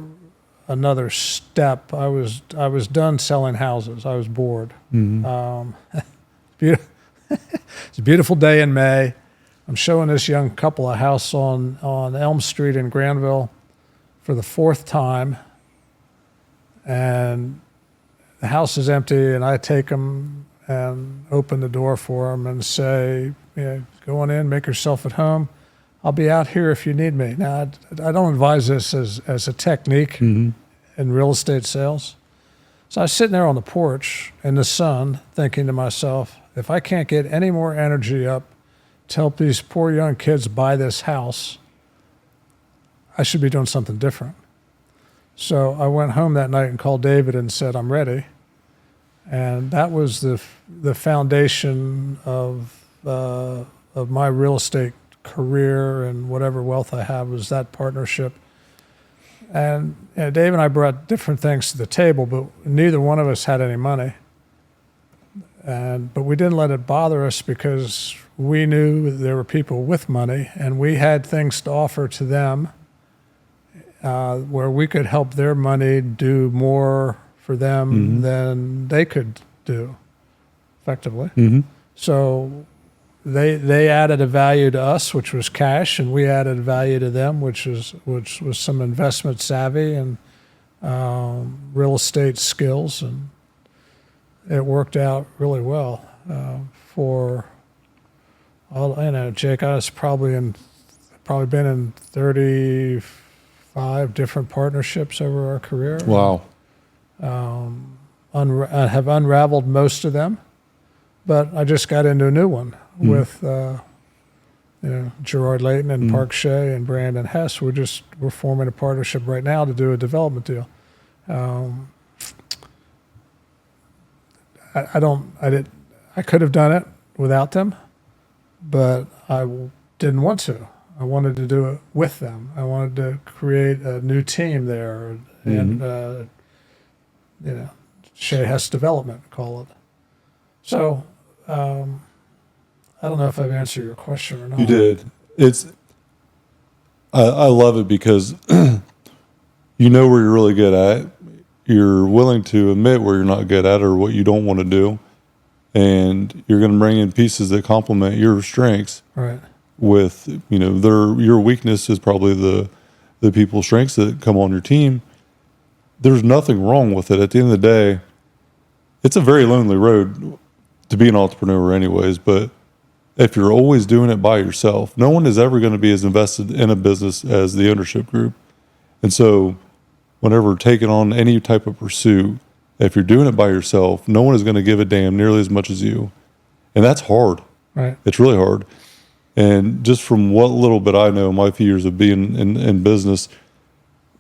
another step. I was done selling houses. I was bored. It's a beautiful day in May. I'm showing this young couple a house on Elm Street in Granville for the 4th time, and the house is empty, and I take them and open the door for them and say, go on in, make yourself at home. I'll be out here if you need me. Now, I don't advise this as a technique in real estate sales. So I was sitting there on the porch in the sun thinking to myself, if I can't get any more energy up to help these poor young kids buy this house, I should be doing something different. So I went home that night and called David and said, I'm ready. And that was the foundation of my real estate career, and whatever wealth I have was that partnership. And Dave and I brought different things to the table, but neither one of us had any money. But we didn't let it bother us because we knew there were people with money, and we had things to offer to them where we could help their money do more for them than they could do effectively. So they added a value to us, which was cash, and we added value to them, which was some investment savvy and real estate skills, and it worked out really well for all. Jake, I was probably been in 5 different partnerships over our career. Wow. Have unraveled most of them, but I just got into a new one with Gerard Layton and Park Shea and Brandon Hess. We're forming a partnership right now to do a development deal. I could have done it without them, but I didn't want to. I wanted to do it with them. I wanted to create a new team there, and Shea Hess Development, call it. So I don't know if I've answered your question or not. You did. I love it because you know where you're really good at. You're willing to admit where you're not good at or what you don't want to do, and you're going to bring in pieces that complement your strengths. Right. With your weakness is probably the people's strengths that come on your team. There's nothing wrong with it. At the end of the day, it's a very lonely road to be an entrepreneur anyways, but if you're always doing it by yourself, no one is ever going to be as invested in a business as the ownership group. And so whenever taking on any type of pursuit, if you're doing it by yourself, no one is going to give a damn nearly as much as you. And that's hard. Right. It's really hard. And just from what little bit I know, my few years of being in business,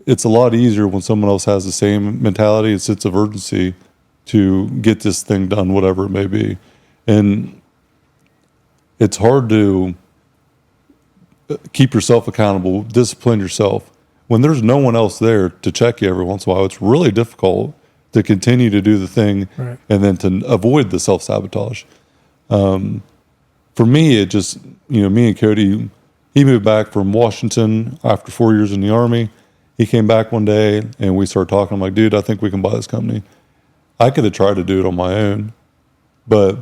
it's a lot easier when someone else has the same mentality and sense of urgency to get this thing done, whatever it may be. And it's hard to keep yourself accountable, discipline yourself. When there's no one else there to check you every once in a while, it's really difficult to continue to do the thing and then to avoid the self-sabotage. For me, it just, me and Cody, he moved back from Washington after 4 years in the Army. He came back one day and we started talking. I'm like, dude, I think we can buy this company. I could have tried to do it on my own, but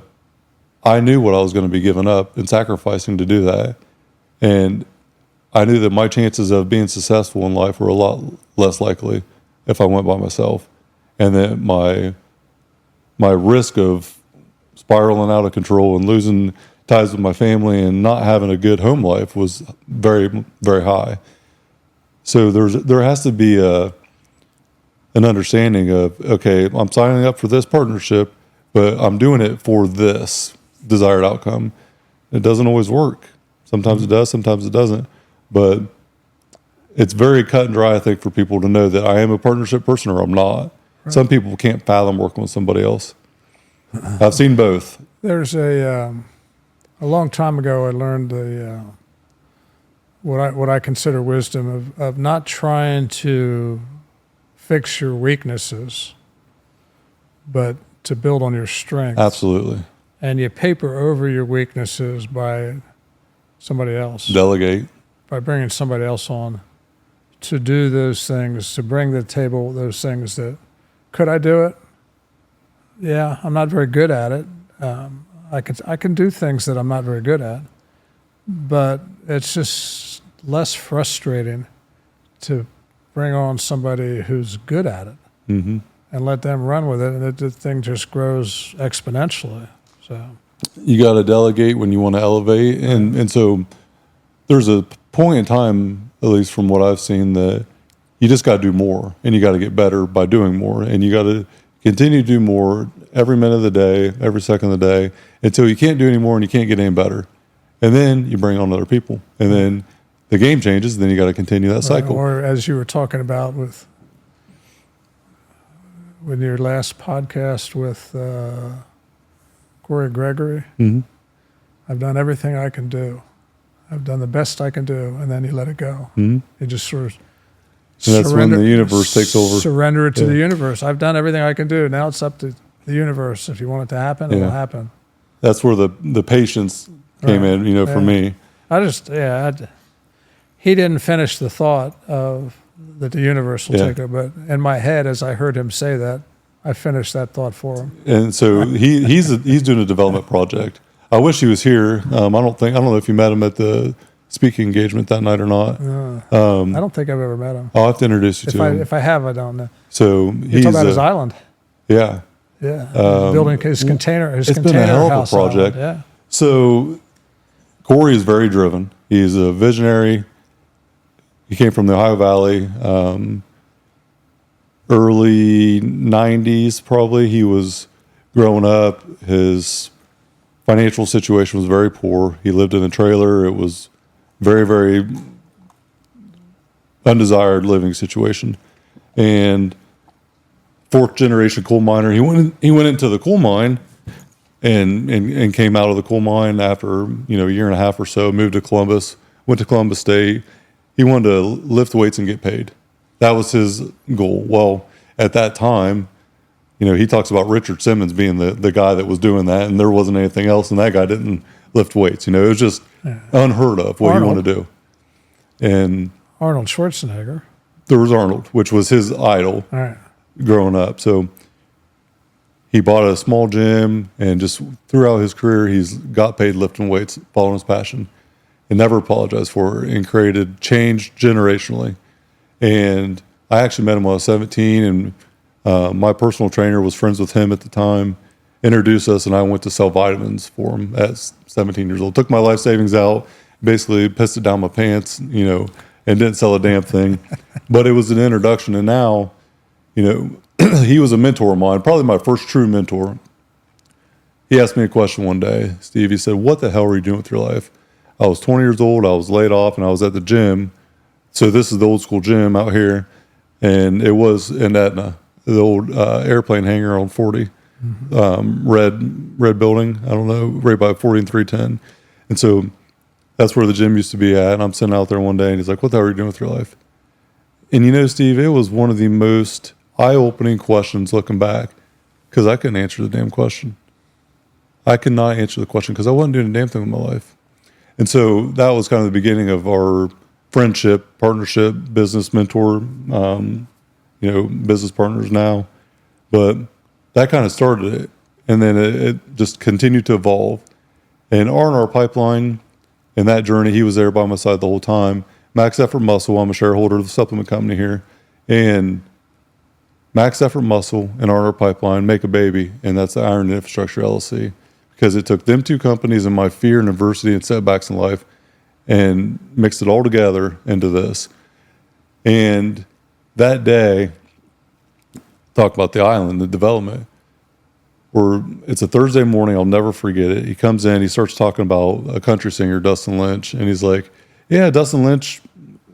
I knew what I was going to be giving up and sacrificing to do that. And I knew that my chances of being successful in life were a lot less likely if I went by myself. And that my risk of spiraling out of control and losing ties with my family and not having a good home life was very, very high. So there has to be an understanding of, okay, I'm signing up for this partnership, but I'm doing it for this desired outcome. It doesn't always work. Sometimes it does, sometimes it doesn't. But it's very cut and dry, I think, for people to know that I am a partnership person or I'm not. Right. Some people can't fathom working with somebody else. I've seen both. There's a long time ago, I learned what I consider wisdom of not trying to fix your weaknesses, but to build on your strengths. Absolutely. And you paper over your weaknesses by somebody else. Delegate. By bringing somebody else on to do those things, to bring to the table those things that, could I do it? Yeah, I'm not very good at it. I can do things that I'm not very good at, but it's just less frustrating to bring on somebody who's good at it and let them run with it, and the thing just grows exponentially. So you got to delegate when you want to elevate, and so there's a point in time, at least from what I've seen, that you just got to do more, and you got to get better by doing more, and you got to continue to do more every minute of the day, every second of the day, until you can't do any more and you can't get any better. And then you bring on other people, and then the game changes, and then you got to continue that cycle. Or as you were talking about with your last podcast with Corey Gregory, I've done everything I can do. I've done the best I can do, and then you let it go. You just sort of and that's when the universe takes over. Surrender it to the universe. I've done everything I can do. Now it's up to the universe. If you want it to happen, it'll happen. That's where the patience came in, for me. He didn't finish the thought of that the universe will take it, but in my head, as I heard him say that, I finished that thought for him. And so he's doing a development project. I wish he was here. I don't know if you met him at the speaking engagement that night or not. I don't think I've ever met him. I'll have to introduce you to him. If I have, I don't know. So he's talking about his island. Yeah. Yeah. Building his container. It's been a hell of a project. Island. Yeah. So Corey is very driven. He's a visionary. He came from the Ohio Valley, early 90s probably. He was growing up. His financial situation was very poor. He lived in a trailer. It was very, very undesired living situation. And fourth generation coal miner. He went into the coal mine and came out of the coal mine after, a year and a half or so, moved to Columbus, went to Columbus State. He wanted to lift weights and get paid. That was his goal. Well, at that time, he talks about Richard Simmons being the guy that was doing that, and there wasn't anything else, and that guy didn't lift weights. It was just unheard of what you want to do. And Arnold Schwarzenegger. There was Arnold, which was his idol. All right. Growing up. So he bought a small gym, and just throughout his career, he's got paid lifting weights, following his passion, and never apologized for it, and created change generationally. And I actually met him when I was 17, and my personal trainer was friends with him at the time, introduced us, and I went to sell vitamins for him at 17 years old. Took my life savings out, basically pissed it down my pants, and didn't sell a damn thing. But it was an introduction, and now, he was a mentor of mine, probably my first true mentor. He asked me a question one day, Steve. He said, "What the hell are you doing with your life?" I was 20 years old. I was laid off, and I was at the gym. So this is the old school gym out here, and it was in Etna, the old airplane hangar on 40, red building. I don't know, right by 40 and 310. And so that's where the gym used to be at. And I'm sitting out there one day, and he's like, "What the hell are you doing with your life?" And Steve, it was one of the most eye-opening questions looking back, because I couldn't answer the damn question. I could not answer the question because I wasn't doing a damn thing with my life. And so that was kind of the beginning of our friendship, partnership, business mentor, business partners now. But that kind of started it. And then it just continued to evolve. And R&R Pipeline, in that journey, he was there by my side the whole time. Max Effort Muscle, I'm a shareholder of the supplement company here. And Max Effort Muscle and R&R Pipeline make a baby, and that's the Iron Infrastructure LLC, because it took them two companies and my fear and adversity and setbacks in life and mixed it all together into this. And that day, talk about the island, the development, it's a Thursday morning, I'll never forget it. He comes in, he starts talking about a country singer, Dustin Lynch, and he's like, "Yeah, Dustin Lynch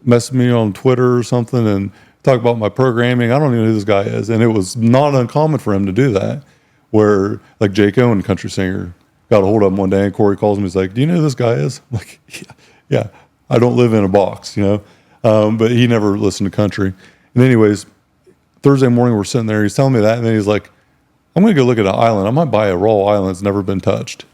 messaged me on Twitter or something and talk about my programming. I don't even know who this guy is." And it was not uncommon for him to do that, where like Jake Owen, country singer, got a hold of him one day, and Corey calls him. He's like, "Do you know who this guy is?" I'm like, yeah. I don't live in a box, but he never listened to country. And anyways, Thursday morning, we're sitting there. He's telling me that, and then he's like, "I'm going to go look at an island. I might buy a raw island that's never been touched."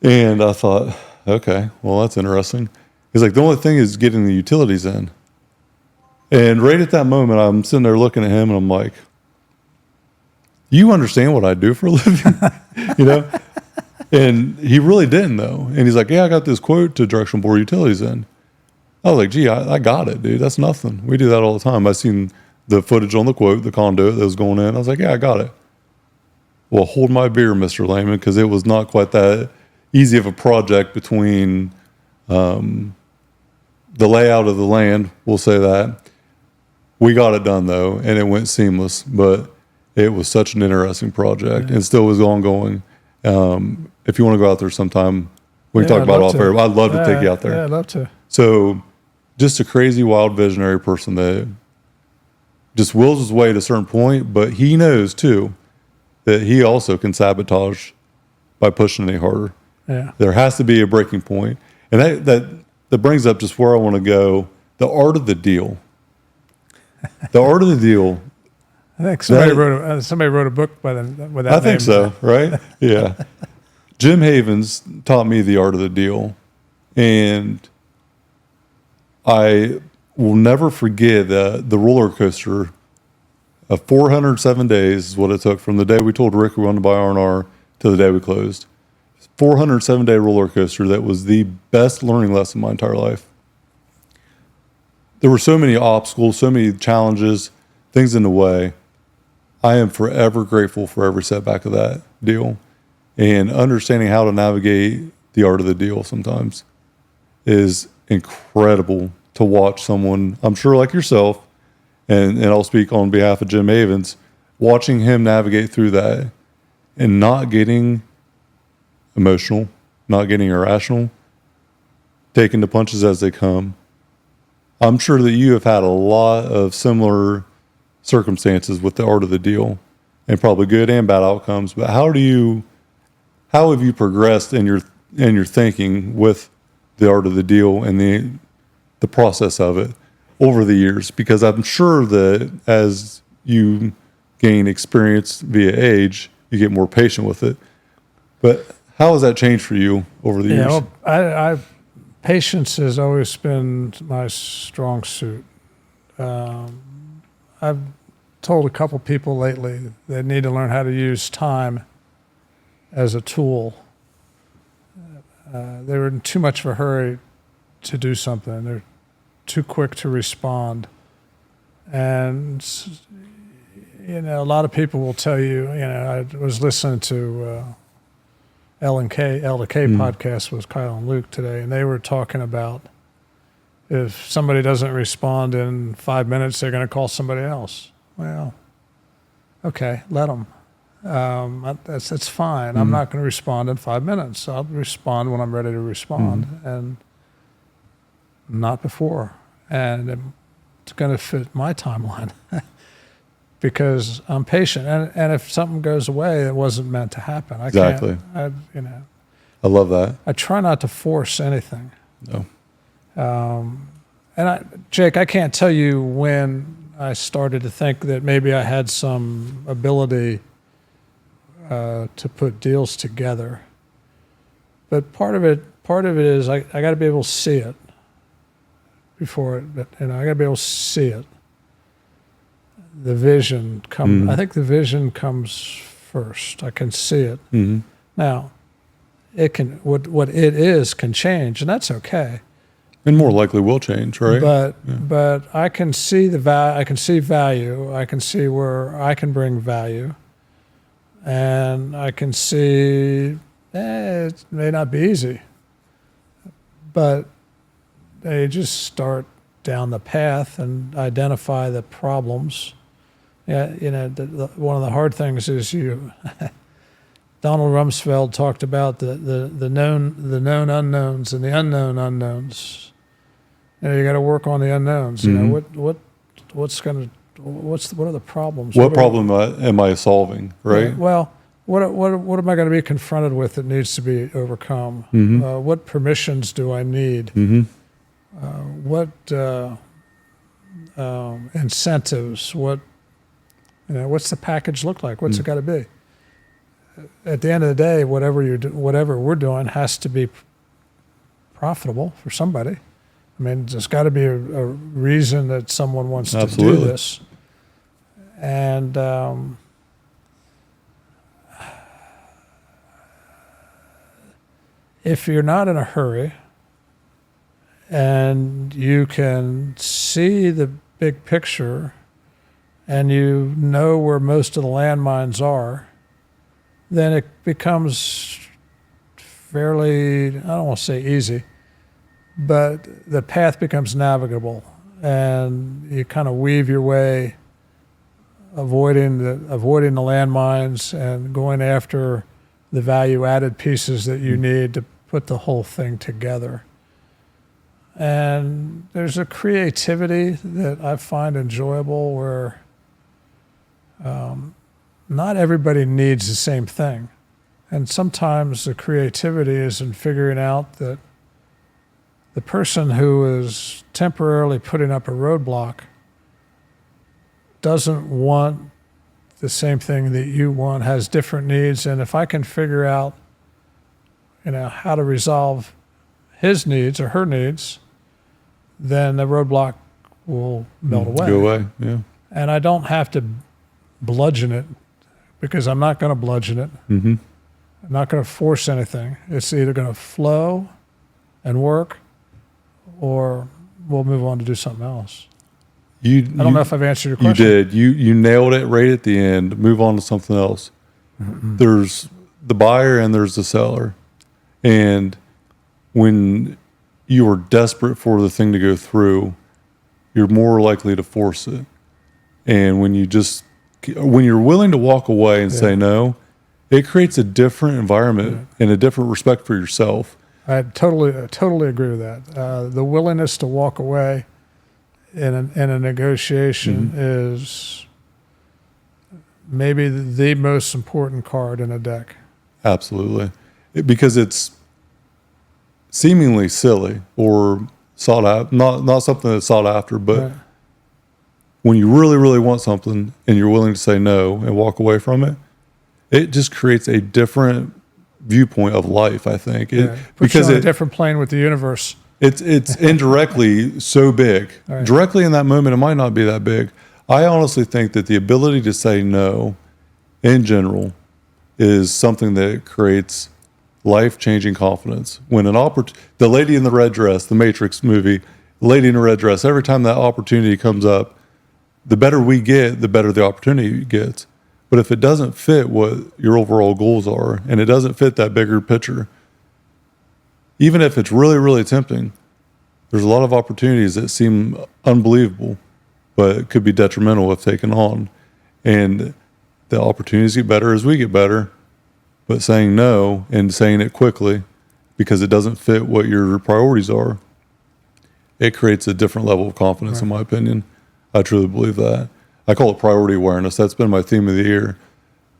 And I thought, okay, well, that's interesting. He's like, "The only thing is getting the utilities in." And right at that moment, I'm sitting there looking at him, and I'm like, "You understand what I do for a living?" And he really didn't, though. And he's like, "Yeah, I got this quote to directional bore utilities in." I was like, "Gee, I got it, dude. That's nothing. We do that all the time." I seen the footage on the quote, the conduit that was going in. I was like, "Yeah, I got it." Well, hold my beer, Mr. Layman, because it was not quite that easy of a project between the layout of the land, we'll say that. We got it done, though, and it went seamless, but it was such an interesting project and still is ongoing. If you want to go out there sometime, we can talk about it off air. I'd love to take you out there. Yeah, I'd love to. So just a crazy, wild, visionary person that just wills his way to a certain point, but he knows, too, that he also can sabotage by pushing any harder. Yeah. There has to be a breaking point. And that brings up just where I want to go, the art of the deal. The art of the deal. I think somebody wrote a book with that name. I think so, right? Yeah. Jim Havens taught me the art of the deal. And I will never forget the roller coaster of 407 days is what it took from the day we told Rick we wanted to buy R&R to the day we closed. 407-day roller coaster that was the best learning lesson of my entire life. There were so many obstacles, so many challenges, things in the way. I am forever grateful for every setback of that deal. And understanding how to navigate the art of the deal sometimes is incredible to watch someone, I'm sure like yourself, and I'll speak on behalf of Jim Avens, watching him navigate through that and not getting emotional, not getting irrational, taking the punches as they come. I'm sure that you have had a lot of similar circumstances with the art of the deal, and probably good and bad outcomes. But how have you progressed in your thinking with the art of the deal and the process of it over the years? Because I'm sure that as you gain experience via age, you get more patient with it. But how has that changed for you over the years? Well, patience has always been my strong suit. I've told a couple people lately they need to learn how to use time as a tool. They were in too much of a hurry to do something. They're too quick to respond. And, a lot of people will tell you, I was listening to L to K podcast with Kyle and Luke today, and they were talking about if somebody doesn't respond in 5 minutes, they're going to call somebody else. Well, okay, let them. That's fine. I'm not going to respond in 5 minutes. I'll respond when I'm ready to respond, and not before. And it's going to fit my timeline because I'm patient. And if something goes away, it wasn't meant to happen. Exactly. I love that. I try not to force anything. No. Jake, I can't tell you when I started to think that maybe I had some ability to put deals together. But part of it is I got to be able to see it before it. I got to be able to see it. The vision I think the vision comes first. I can see it. Mm-hmm. Now, it can what it is can change, and that's okay. And more likely will change, right? But I can see I can see value. I can see where I can bring value, and I can see it may not be easy, but they just start down the path and identify the problems. Yeah, one of the hard things is Donald Rumsfeld talked about the known unknowns and the unknown unknowns. You got to work on the unknowns. Mm-hmm. What are the problems? What problem am I solving? Right. Well, what am I going to be confronted with that needs to be overcome? Mm-hmm. What permissions do I need? Mm-hmm. What incentives? What's the package look like? What's it got to be? At the end of the day, whatever we're doing has to be profitable for somebody. I mean, there's got to be a reason that someone wants to do this. And if you're not in a hurry and you can see the big picture and you know where most of the landmines are, then it becomes fairly, I don't want to say easy, but the path becomes navigable, and you kind of weave your way, avoiding the landmines and going after the value-added pieces that you need to put the whole thing together. And there's a creativity that I find enjoyable where not everybody needs the same thing. And sometimes the creativity is in figuring out that the person who is temporarily putting up a roadblock doesn't want the same thing that you want, has different needs. And if I can figure out, how to resolve his needs or her needs, then the roadblock will melt away. Go away, yeah. And I don't have to bludgeon it, because I'm not going to bludgeon it. Mm-hmm. I'm not going to force anything. It's either going to flow and work, or we'll move on to do something else. I don't know if I've answered your question. You did. You nailed it right at the end. Move on to something else. Mm-hmm. There's the buyer and there's the seller. And when you are desperate for the thing to go through, you're more likely to force it. And when you're willing to walk away and say no, it creates a different environment and a different respect for yourself. I totally agree with that. The willingness to walk away in a negotiation is maybe the most important card in a deck. Absolutely. Because it's seemingly silly or sought out, not something that's sought after, but when you really, really want something and you're willing to say no and walk away from it, it just creates a different viewpoint of life, I think. Puts you on a different plane with the universe. It's indirectly so big. Right. Directly in that moment, it might not be that big. I honestly think that the ability to say no in general is something that creates life-changing confidence. When the lady in the red dress, the Matrix movie, the lady in the red dress, every time that opportunity comes up, the better we get, the better the opportunity gets. But if it doesn't fit what your overall goals are, and it doesn't fit that bigger picture, even if it's really, really tempting, there's a lot of opportunities that seem unbelievable, but could be detrimental if taken on. And the opportunities get better as we get better, but saying no and saying it quickly because it doesn't fit what your priorities are, it creates a different level of confidence, in my opinion. I truly believe that. I call it priority awareness. That's been my theme of the year.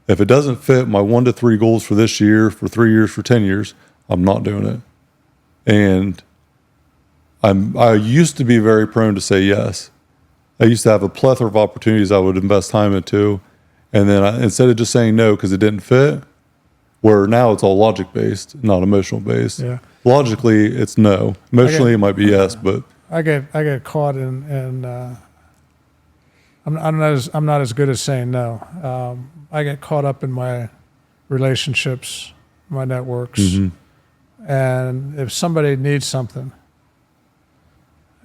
If it doesn't fit my 1 to 3 goals for this year, for 3 years, for 10 years, I'm not doing it. And I used to be very prone to say yes. I used to have a plethora of opportunities I would invest time into. And then instead of just saying no because it didn't fit, where now it's all logic-based, not emotional-based. Yeah. Logically, it's no. Emotionally, it might be yes, but... I get caught in I'm not as good at saying no. I get caught up in my relationships, my networks, and if somebody needs something,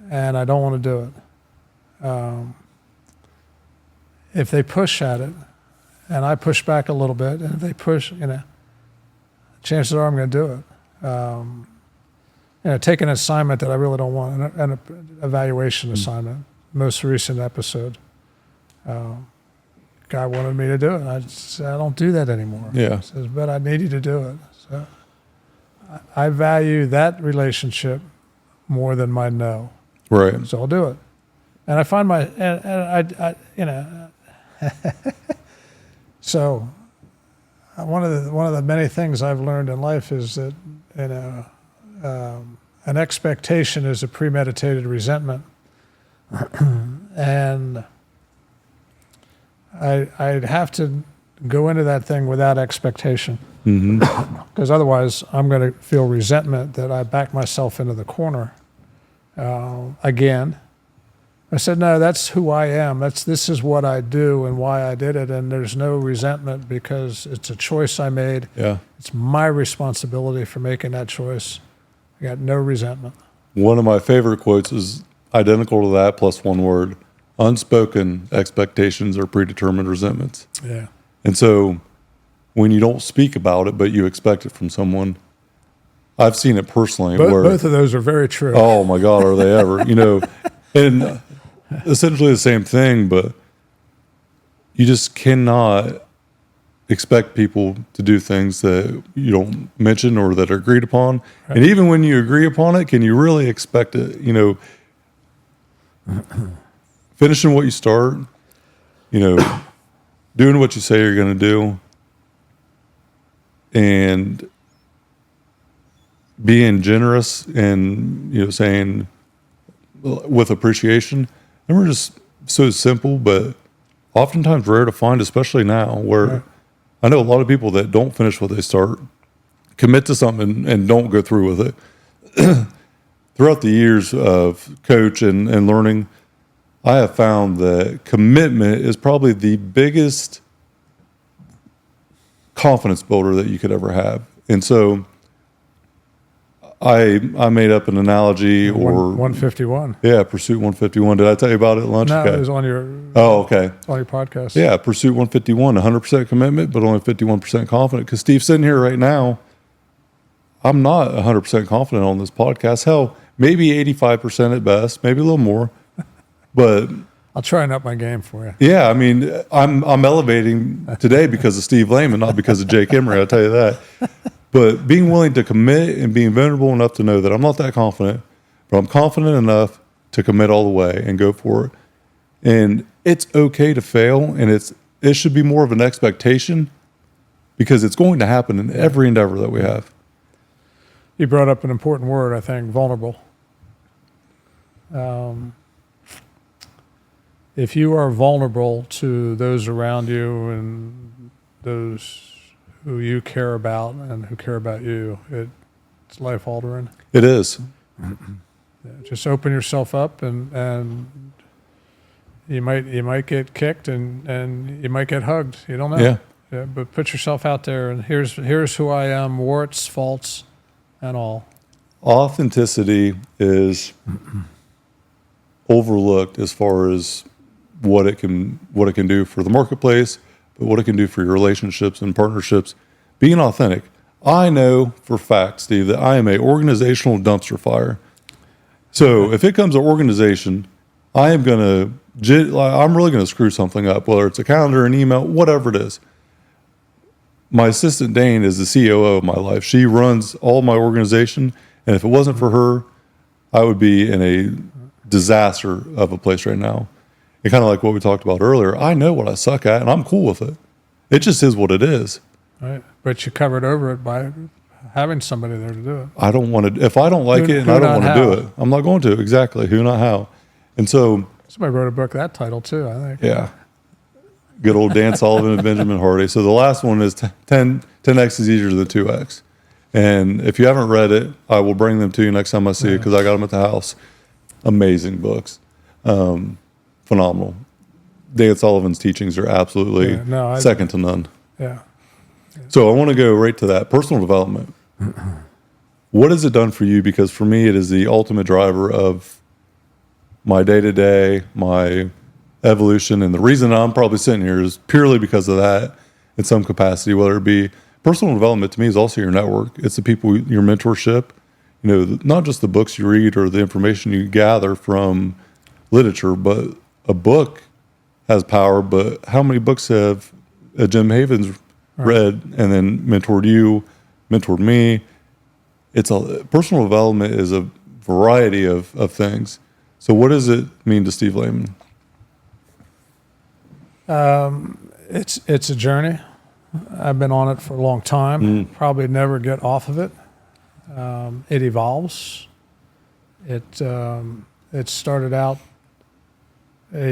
and I don't want to do it, if they push at it, and I push back a little bit, and if they push, chances are I'm going to do it. Take an assignment that I really don't want, an evaluation assignment. Most recent episode. Guy wanted me to do it. I said, I don't do that anymore. Yeah. He says, but I need you to do it. So I value that relationship more than my no. Right. So I'll do it. And I find so one of the many things I've learned in life is that, an expectation is a premeditated resentment. And I'd have to go into that thing without expectation. Because otherwise I'm going to feel resentment that I backed myself into the corner again. I said, no, that's who I am. This is what I do and why I did it. And there's no resentment because it's a choice I made. Yeah. It's my responsibility for making that choice. I got no resentment. One of my favorite quotes is identical to that plus one word. Unspoken expectations are predetermined resentments. Yeah. And so when you don't speak about it, but you expect it from someone, I've seen it personally. Both of those are very true. Oh my God, are they ever? And essentially the same thing, but you just cannot expect people to do things that you don't mention or that are agreed upon. Right. And even when you agree upon it, can you really expect it? Finishing what you start, doing what you say you're going to do, and being generous and, saying with appreciation. And we're just so simple, but oftentimes rare to find, especially now where I know a lot of people that don't finish what they start, commit to something and don't go through with it. Throughout the years of coach and learning, I have found that commitment is probably the biggest confidence builder that you could ever have. And so I made up an analogy 151. Yeah, Pursuit 151. Did I tell you about it at lunch? No, okay. It was on your okay. On your podcast. Yeah, Pursuit 151, 100% commitment, but only 51% confident. Because Steve's sitting here right now, I'm not 100% confident on this podcast. Hell, maybe 85% at best, maybe a little more. But I'll try and up my game for you. yeah, I mean, I'm elevating today because of Steve Layman, not because of Jake Emery, I'll tell you that. But being willing to commit and being vulnerable enough to know that I'm not that confident, but I'm confident enough to commit all the way and go for it. And it's okay to fail, and it should be more of an expectation because it's going to happen in every endeavor that we have. You brought up an important word, I think, vulnerable. If you are vulnerable to those around you and those who you care about and who care about you, it's life altering. It is. Just open yourself up, and you might get kicked and you might get hugged. You don't know. Yeah, but put yourself out there, and here's who I am, warts, faults, and all. Authenticity is overlooked as far as what it can do for the marketplace, but what it can do for your relationships and partnerships. Being authentic. I know for a fact, Steve, that I am an organizational dumpster fire. So if it comes to organization, I'm really going to screw something up, whether it's a calendar, an email, whatever it is. My assistant Dane is the COO of my life. She runs all my organization, and if it wasn't for her, I would be in a disaster of a place right now. And kind of like what we talked about earlier, I know what I suck at, and I'm cool with it. It just is what it is. Right, but you covered over it by having somebody there to do it. I don't want to. If I don't like it and I don't want to do it, I'm not going to. Exactly. Who, not how. And so somebody wrote a book that title too, I think. Yeah. Good old Dan Sullivan and Benjamin Hardy. So the last one is 10x is easier than 2x. And if you haven't read it, I will bring them to you next time I see it because I got them at the house. Amazing books. Phenomenal. Dan Sullivan's teachings are absolutely second to none. Yeah. So I want to go right to that. Personal development. What has it done for you? Because for me, it is the ultimate driver of my day-to-day, my evolution. And the reason I'm probably sitting here is purely because of that in some capacity, whether it be personal development to me is also your network. It's the people, your mentorship, not just the books you read or the information you gather from literature, but a book has power. But how many books have Jim Havens read and then mentored you, mentored me? Personal development is a variety of things. So what does it mean to Steve Layman? It's a journey. I've been on it for a long time. Probably never get off of it. It evolves. It started out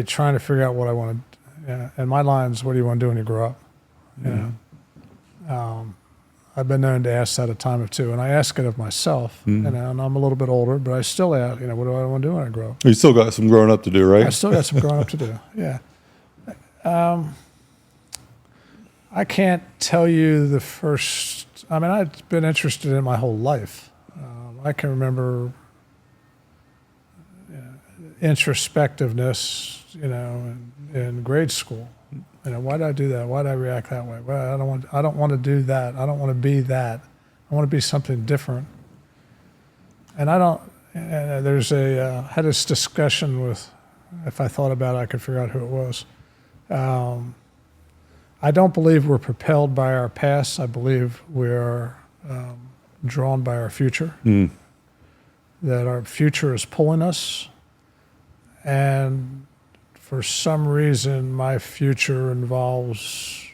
trying to figure out what I wanted. And my line's, what do you want to do when you grow up? I've been known to ask that a time or two, and I ask it of myself. And I'm a little bit older, but I still ask, what do I want to do when I grow up? You still got some growing up to do, right? I still got some growing up to do. Yeah. I can't tell you the first. I mean, I've been interested in my whole life. I can remember introspectiveness, in grade school. Why did I do that? Why did I react that way? Well, I don't want to do that. I don't want to be that. I want to be something different. And I don't. Had this discussion with. If I thought about it, I could figure out who it was. I don't believe we're propelled by our past. I believe we're drawn by our future. That our future is pulling us. And for some reason, my future involves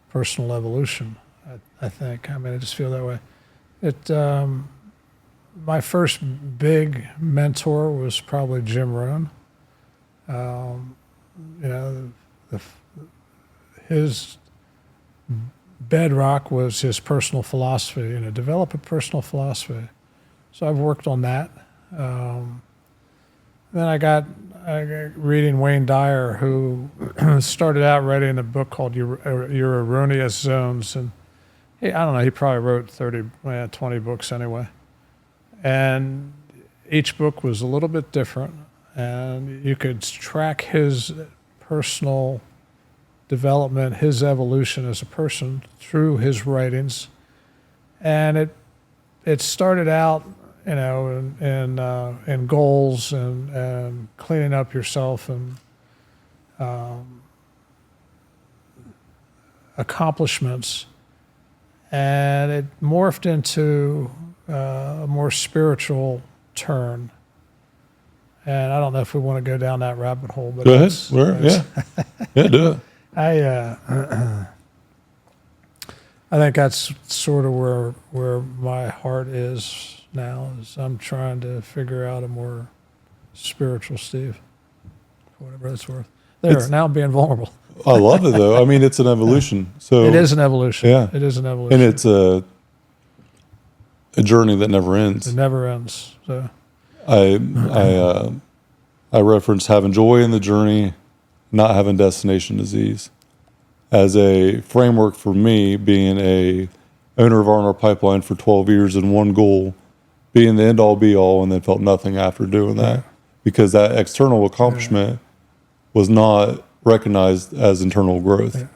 personal evolution, I think. I mean, I just feel that way. My first big mentor was probably Jim Rohn. His bedrock was his personal philosophy. Develop a personal philosophy. So I've worked on that. Then I got reading Wayne Dyer, who started out writing a book called Your Erroneous Zones, and I don't know, he probably wrote 20 books anyway. And each book was a little bit different, and you could track his personal development, his evolution as a person through his writings. And it started out, and goals and cleaning up yourself and accomplishments, and it morphed into a more spiritual turn. And I don't know if we want to go down that rabbit hole, but Go ahead. Yeah, do it. I think that's sort of where my heart is now. Is I'm trying to figure out a more spiritual Steve, for whatever that's worth. Now I'm being vulnerable. I love it though. I mean, it's an evolution. So It is an evolution. Yeah. It is an evolution. And it's a journey that never ends. It never ends. So I reference having joy in the journey, not having destination disease, as a framework for me, being a owner of R&R Pipeline for 12 years and one goal, being the end all be all, and then felt nothing after doing that, because that external accomplishment was not recognized as internal growth. Yeah.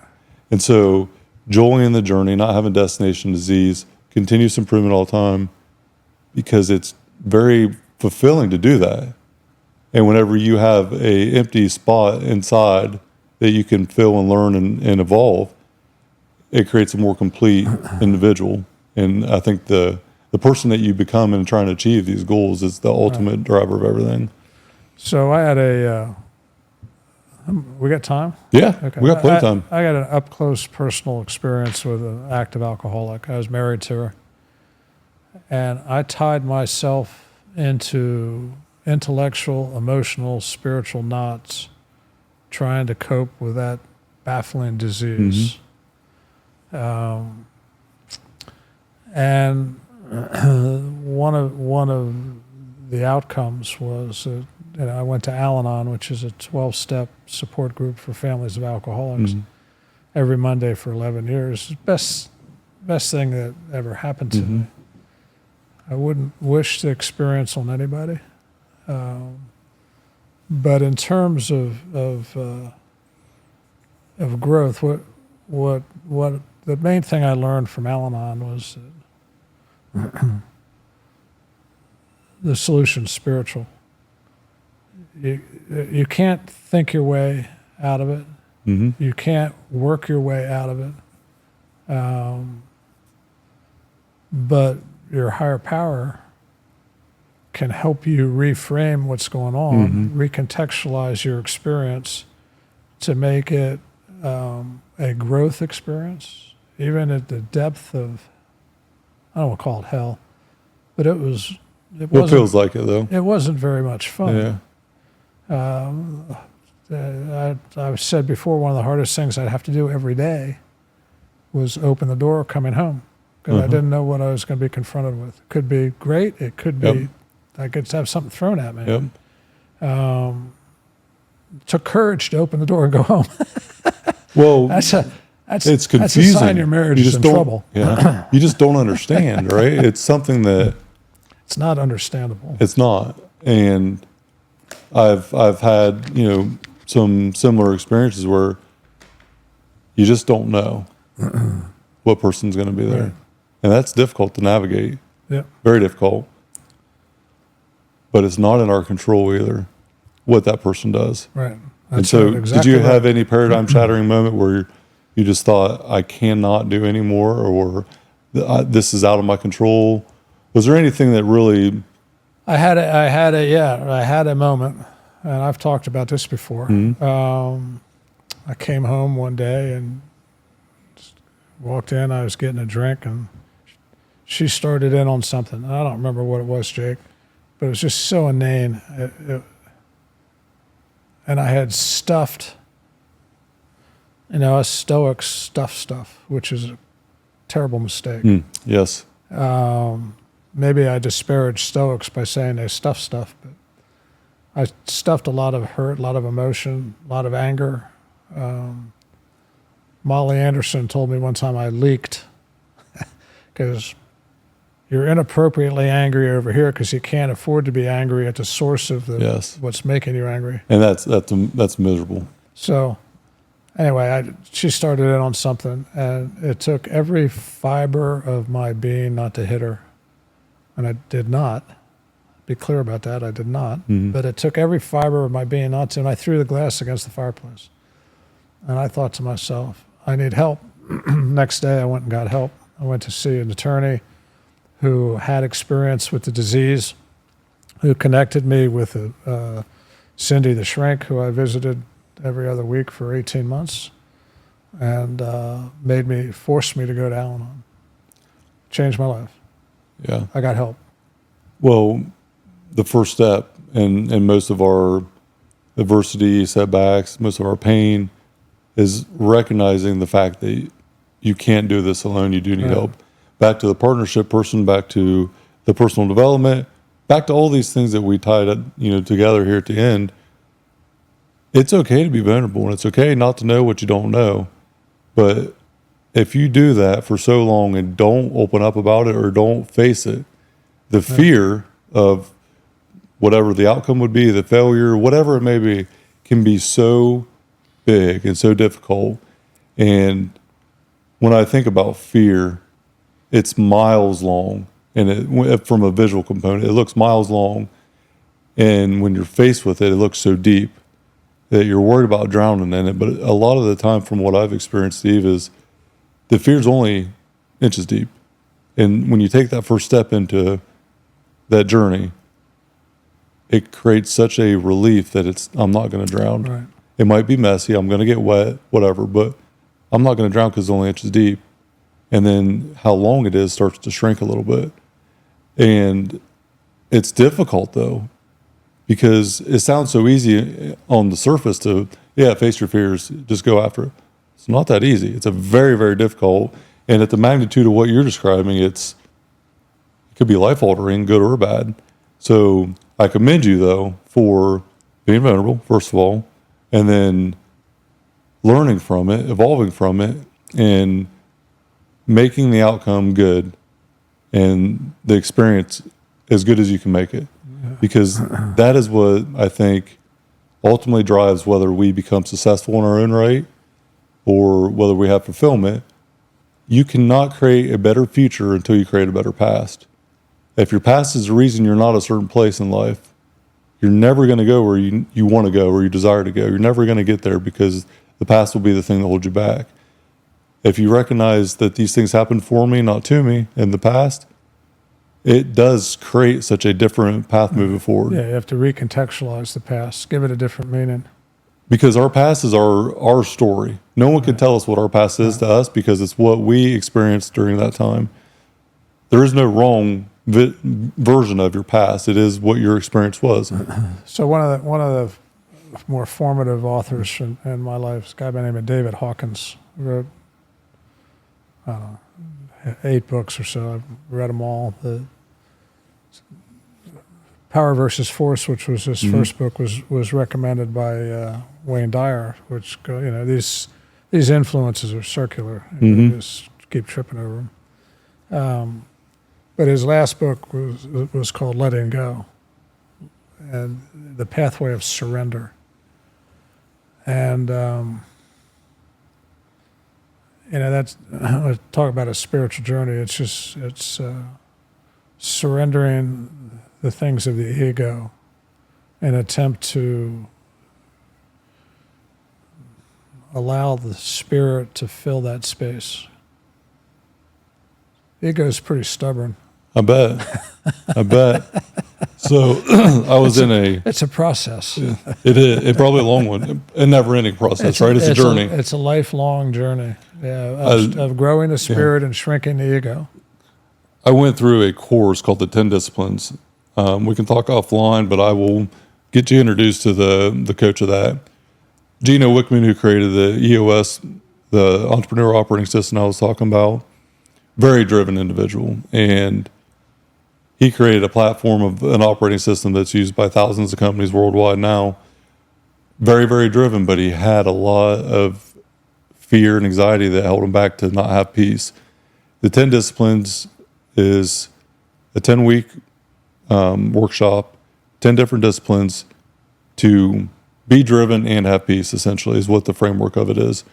And so joy in the journey, not having destination disease, continuous improvement all the time, because it's very fulfilling to do that. And whenever you have a empty spot inside that you can fill and learn and evolve, it creates a more complete individual. And I think the person that you become in trying to achieve these goals is the ultimate driver of everything. So I had we got time? Yeah, Okay. we got plenty of time. I got an up-close personal experience with an active alcoholic. I was married to her. And I tied myself into intellectual, emotional, spiritual knots trying to cope with that baffling disease. And one of the outcomes was I went to Al-Anon, which is a 12-step support group for families of alcoholics, every Monday for 11 years. Best thing that ever happened to me. I wouldn't wish the experience on anybody. But in terms of growth, what the main thing I learned from Al-Anon was that the solution's spiritual. You can't think your way out of it. You can't work your way out of it. But your higher power can help you reframe what's going on, recontextualize your experience to make it a growth experience, even at the depth of, I don't want to call it hell, but it Feels like it though. It wasn't very much fun. I've said before, one of the hardest things I'd have to do every day was open the door coming home, because I didn't know what I was going to be confronted with. It could be great. It could be I could have something thrown at me. Took courage to open the door and go home. Well, it's confusing. That's a sign your marriage is in trouble. Yeah, you just don't understand, right? It's something that it's not understandable. It's not, and I've had some similar experiences where you just don't know what person's going to be there, and that's difficult to navigate. Yeah, very difficult. But it's not in our control either, what that person does. Right. And so, did you have any paradigm shattering moment where you just thought, I cannot do anymore, or this is out of my control? Was there anything that really? I had a moment, and I've talked about this before. I came home one day and walked in. I was getting a drink, and she started in on something. I don't remember what it was, Jake, but it was just so inane. And I had stuffed, us Stoics stuff, which is a terrible mistake. Yes. Maybe I disparaged Stoics by saying they stuff stuff, but I stuffed a lot of hurt, a lot of emotion, a lot of anger. Molly Anderson told me one time I leaked because you're inappropriately angry over here because you can't afford to be angry at the source of what's making you angry. And that's miserable. So anyway, she started in on something, and it took every fiber of my being not to hit her, and I did not. be clear about that. I did not. But it took every fiber of my being not to, and I threw the glass against the fireplace. And I thought to myself, I need help. Next day, I went and got help. I went to see an attorney who had experience with the disease, who connected me with Cindy the shrink, who I visited every other week for 18 months, and forced me to go to Al-Anon. Changed my life. Yeah. I got help. Well, the first step in most of our adversity, setbacks, most of our pain is recognizing the fact that you can't do this alone. You do need help. Back to the partnership person, back to the personal development, back to all these things that we tied together here at the end. It's okay to be vulnerable, and it's okay not to know what you don't know. But if you do that for so long and don't open up about it or don't face it, the fear of whatever the outcome would be, the failure, whatever it may be, can be so big and so difficult. And when I think about fear, it's miles long. And from a visual component, it looks miles long. And when you're faced with it, it looks so deep that you're worried about drowning in it. But a lot of the time, from what I've experienced, Steve, is the fear's only inches deep. And when you take that first step into that journey, it creates such a relief that I'm not going to drown. Right. It might be messy. I'm going to get wet, whatever, but I'm not going to drown because it's only inches deep. And then how long it is starts to shrink a little bit. And it's difficult, though, because it sounds so easy on the surface to, face your fears, just go after it. It's not that easy. It's a very, very difficult. And at the magnitude of what you're describing, it could be life-altering, good or bad. So I commend you, though, for being vulnerable, first of all, and then learning from it, evolving from it, and making the outcome good and the experience as good as you can make it. Because that is what I think ultimately drives whether we become successful in our own right or whether we have fulfillment. You cannot create a better future until you create a better past. If your past is the reason you're not a certain place in life, you're never going to go where you want to go or you desire to go. You're never going to get there because the past will be the thing that holds you back. If you recognize that these things happened for me, not to me, in the past, it does create such a different path moving forward. Yeah, you have to recontextualize the past, give it a different meaning. Because our past is our story. No one can tell us what our past is to us because it's what we experienced during that time. There is no wrong version of your past. It is what your experience was. So one of the more formative authors in my life is a guy by the name of David Hawkins. He wrote, 8 books or so. I've read them all. The Power versus Force, which was his first book, was recommended by Wayne Dyer. Which these influences are circular. You just keep tripping over them. But his last book was called Letting Go, and the pathway of surrender. And that's, I talk about a spiritual journey. It's surrendering the things of the ego in an attempt to allow the spirit to fill that space. Ego is pretty stubborn. I bet. So It's a process. It is. It's probably a long one. A never-ending process, right? It's a journey. It's a lifelong journey. Of growing the spirit and shrinking the ego. I went through a course called the 10 Disciplines. We can talk offline, but I will get you introduced to the coach of that. Gino Wickman, who created the EOS, the Entrepreneur Operating System I was talking about, very driven individual. And he created a platform of an operating system that's used by thousands of companies worldwide now. Very, very driven, but he had a lot of fear and anxiety that held him back to not have peace. The 10 Disciplines is a 10-week workshop, 10 different disciplines to be driven and have peace, essentially, is what the framework of it is.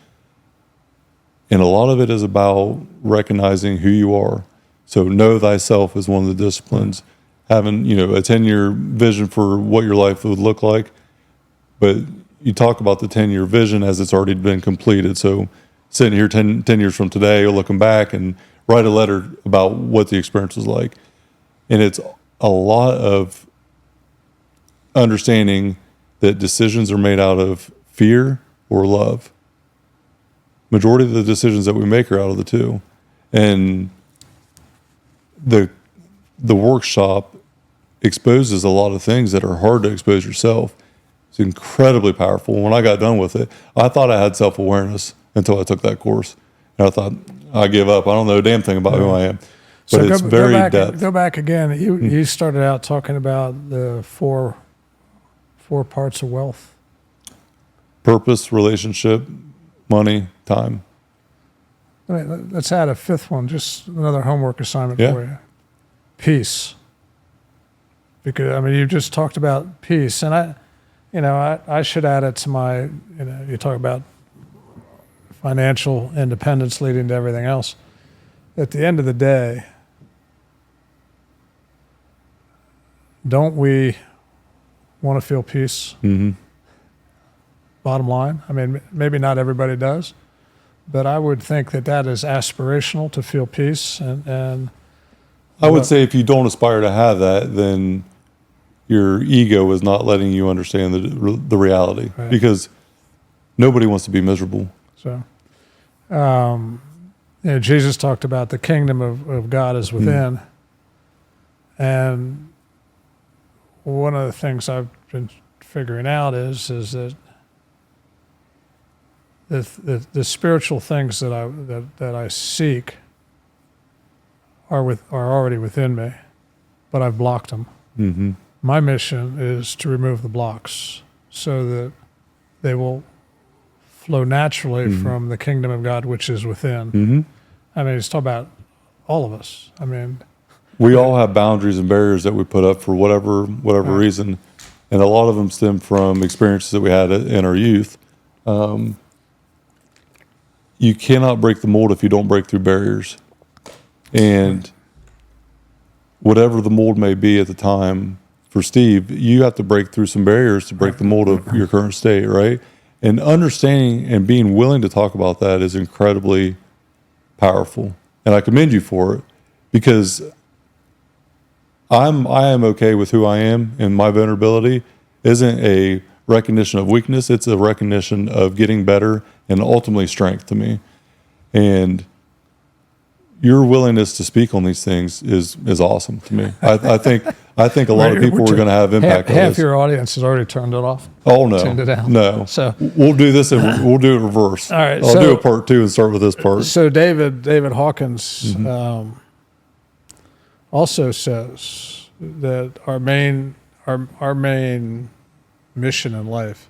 And a lot of it is about recognizing who you are. So know thyself is one of the disciplines. having, a 10-year vision for what your life would look like. But you talk about the 10-year vision as it's already been completed. So sitting here 10 years from today, you're looking back and write a letter about what the experience was like. And it's a lot of understanding that decisions are made out of fear or love. Majority of the decisions that we make are out of the two. And the workshop exposes a lot of things that are hard to expose yourself. It's incredibly powerful. When I got done with it, I thought I had self-awareness until I took that course. And I thought, I give up. I don't know a damn thing about who I am. But it's very depth. Go back again. You started out talking about the four parts of wealth. Purpose, relationship, money, time. Let's add a fifth one, just another homework assignment for you. Peace. Because, you just talked about peace. And I should add it to my, you talk about financial independence leading to everything else. At the end of the day, don't we want to feel peace? Mm-hmm. Bottom line. Maybe not everybody does, but I would think that is aspirational to feel peace. And I would say if you don't aspire to have that, then your ego is not letting you understand the reality, right. Because nobody wants to be miserable. So, Jesus talked about the kingdom of God is within. And one of the things I've been figuring out is that the spiritual things that I seek are already within me, but I've blocked them. Mm-hmm. My mission is to remove the blocks so that they will flow naturally from the kingdom of God, which is within. Mm-hmm. It's talking about all of us. We all have boundaries and barriers that we put up for whatever right. reason, and a lot of them stem from experiences that we had in our youth. You cannot break the mold if you don't break through barriers, and whatever the mold may be at the time. For Steve, you have to break through some barriers to break the mold of your current state, right? And understanding and being willing to talk about that is incredibly powerful. And I commend you for it, because I am okay with who I am, and my vulnerability isn't a recognition of weakness. It's a recognition of getting better and ultimately strength to me. And your willingness to speak on these things is awesome to me. I think a lot of people are going to have impact on this. Half your audience has already turned it off. Oh no, tuned it out. No. So we'll do this and we'll do it reverse. All right, I'll do a part 2 and start with this part. So David Hawkins also says that our main mission in life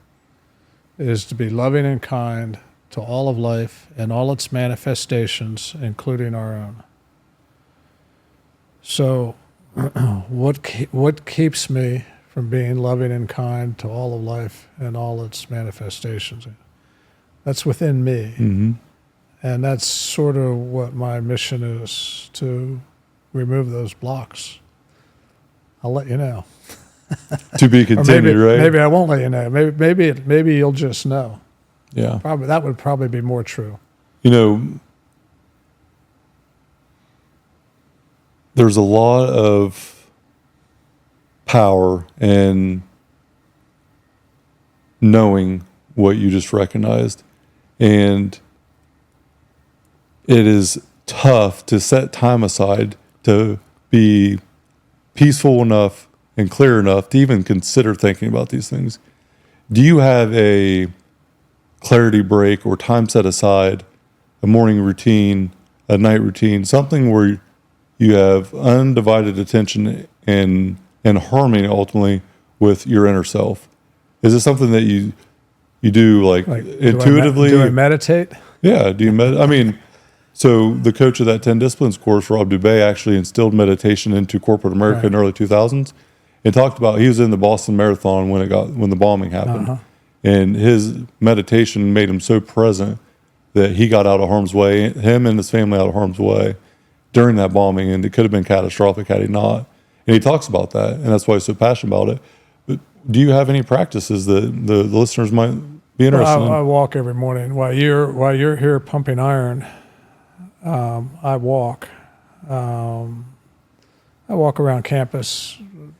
is to be loving and kind to all of life and all its manifestations, including our own. So what keeps me from being loving and kind to all of life and all its manifestations? That's within me. Mm-hmm. And that's sort of what my mission is, to remove those blocks. I'll let you know. To be continued, right? Maybe I won't let you know. Maybe you'll just know. Yeah. That would probably be more true. There's a lot of power in knowing what you just recognized. And it is tough to set time aside to be peaceful enough and clear enough to even consider thinking about these things. Do you have a clarity break or time set aside, a morning routine, a night routine, something where you have undivided attention and harmony ultimately with your inner self? Is it something that you do like intuitively? Do I meditate? Yeah. Do you so the coach of that 10 Disciplines course, Rob Dubay, actually instilled meditation into corporate America in the early 2000s, and talked about, he was in the Boston Marathon when the bombing happened. And his meditation made him so present that he got out of harm's way, him and his family out of harm's way during that bombing, and it could have been catastrophic had he not. And he talks about that, and that's why he's so passionate about it. But do you have any practices that the listeners might be interested in? I walk every morning. While you're here pumping iron, I walk. I walk around campus.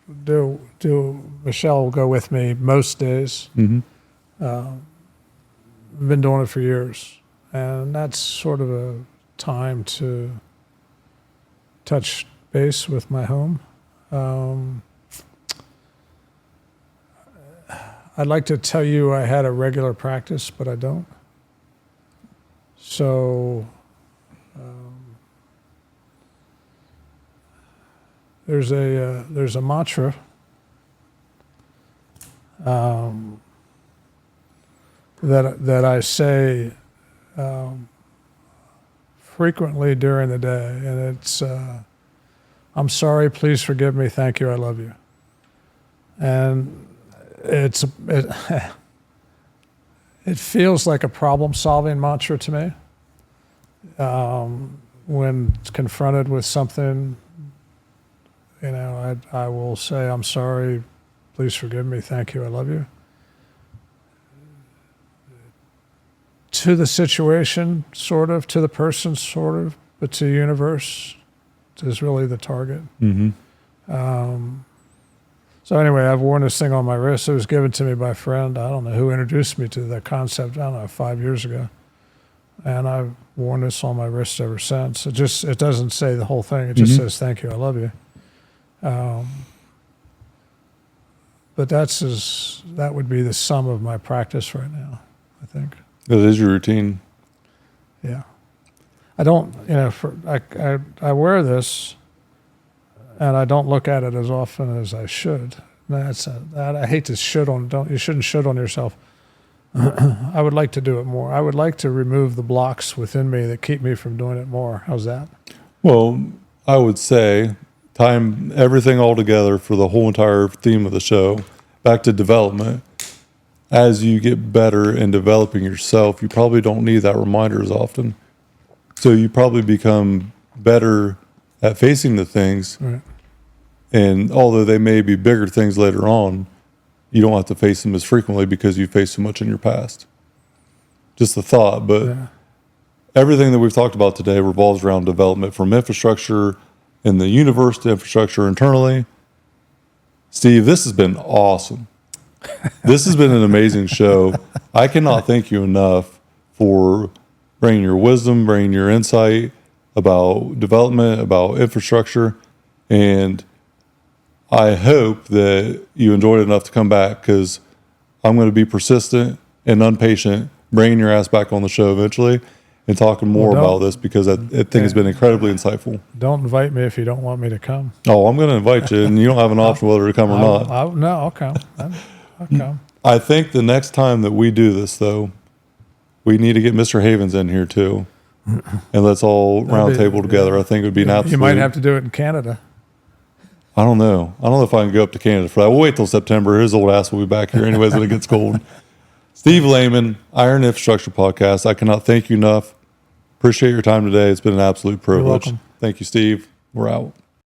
Michelle will go with me most days. Mm-hmm. I've been doing it for years, and that's sort of a time to touch base with my home. I'd like to tell you I had a regular practice, but I don't. So there's a mantra that I say frequently during the day, and it's I'm sorry, please forgive me, thank you, I love you. And it feels like a problem-solving mantra to me. When confronted with something, I will say, I'm sorry, please forgive me, thank you, I love you. To the situation, sort of, to the person, sort of, but to the universe is really the target. Mm-hmm. So anyway, I've worn this thing on my wrist. It was given to me by a friend. I don't know who introduced me to that concept. I don't know, 5 years ago. And I've worn this on my wrist ever since. It doesn't say the whole thing. It just says, thank you, I love you. But that would be the sum of my practice right now, I think. That is your routine. Yeah. I don't, I wear this, and I don't look at it as often as I should. I hate to you shouldn't should on yourself. I would like to do it more. I would like to remove the blocks within me that keep me from doing it more. How's that? Well, I would say time everything all together for the whole entire theme of the show, back to development. As you get better in developing yourself, you probably don't need that reminder as often. So you probably become better at facing the things. Right. And although they may be bigger things later on, you don't have to face them as frequently because you faced so much in your past. Just a thought, but everything that we've talked about today revolves around development, from infrastructure in the universe to infrastructure internally. Steve, this has been awesome. This has been an amazing show. I cannot thank you enough for bringing your wisdom, bringing your insight about development, about infrastructure. And I hope that you enjoyed it enough to come back, because I'm going to be persistent and impatient, bringing your ass back on the show eventually and talking more about this, because I think it's been incredibly insightful. Don't invite me if you don't want me to come. Oh, I'm going to invite you, and you don't have an option whether to come or not. No, I'll come. I'll come. I think the next time that we do this, though, we need to get Mr. Havens in here too, and let's all round table together. I think it would be an absolute. You might have to do it in Canada. I don't know. I don't know if I can go up to Canada for that. We'll wait till September. His old ass will be back here anyways when it gets cold. Steve Layman, Iron Infrastructure Podcast. I cannot thank you enough. Appreciate your time today. It's been an absolute privilege. You're welcome. Thank you, Steve. We're out.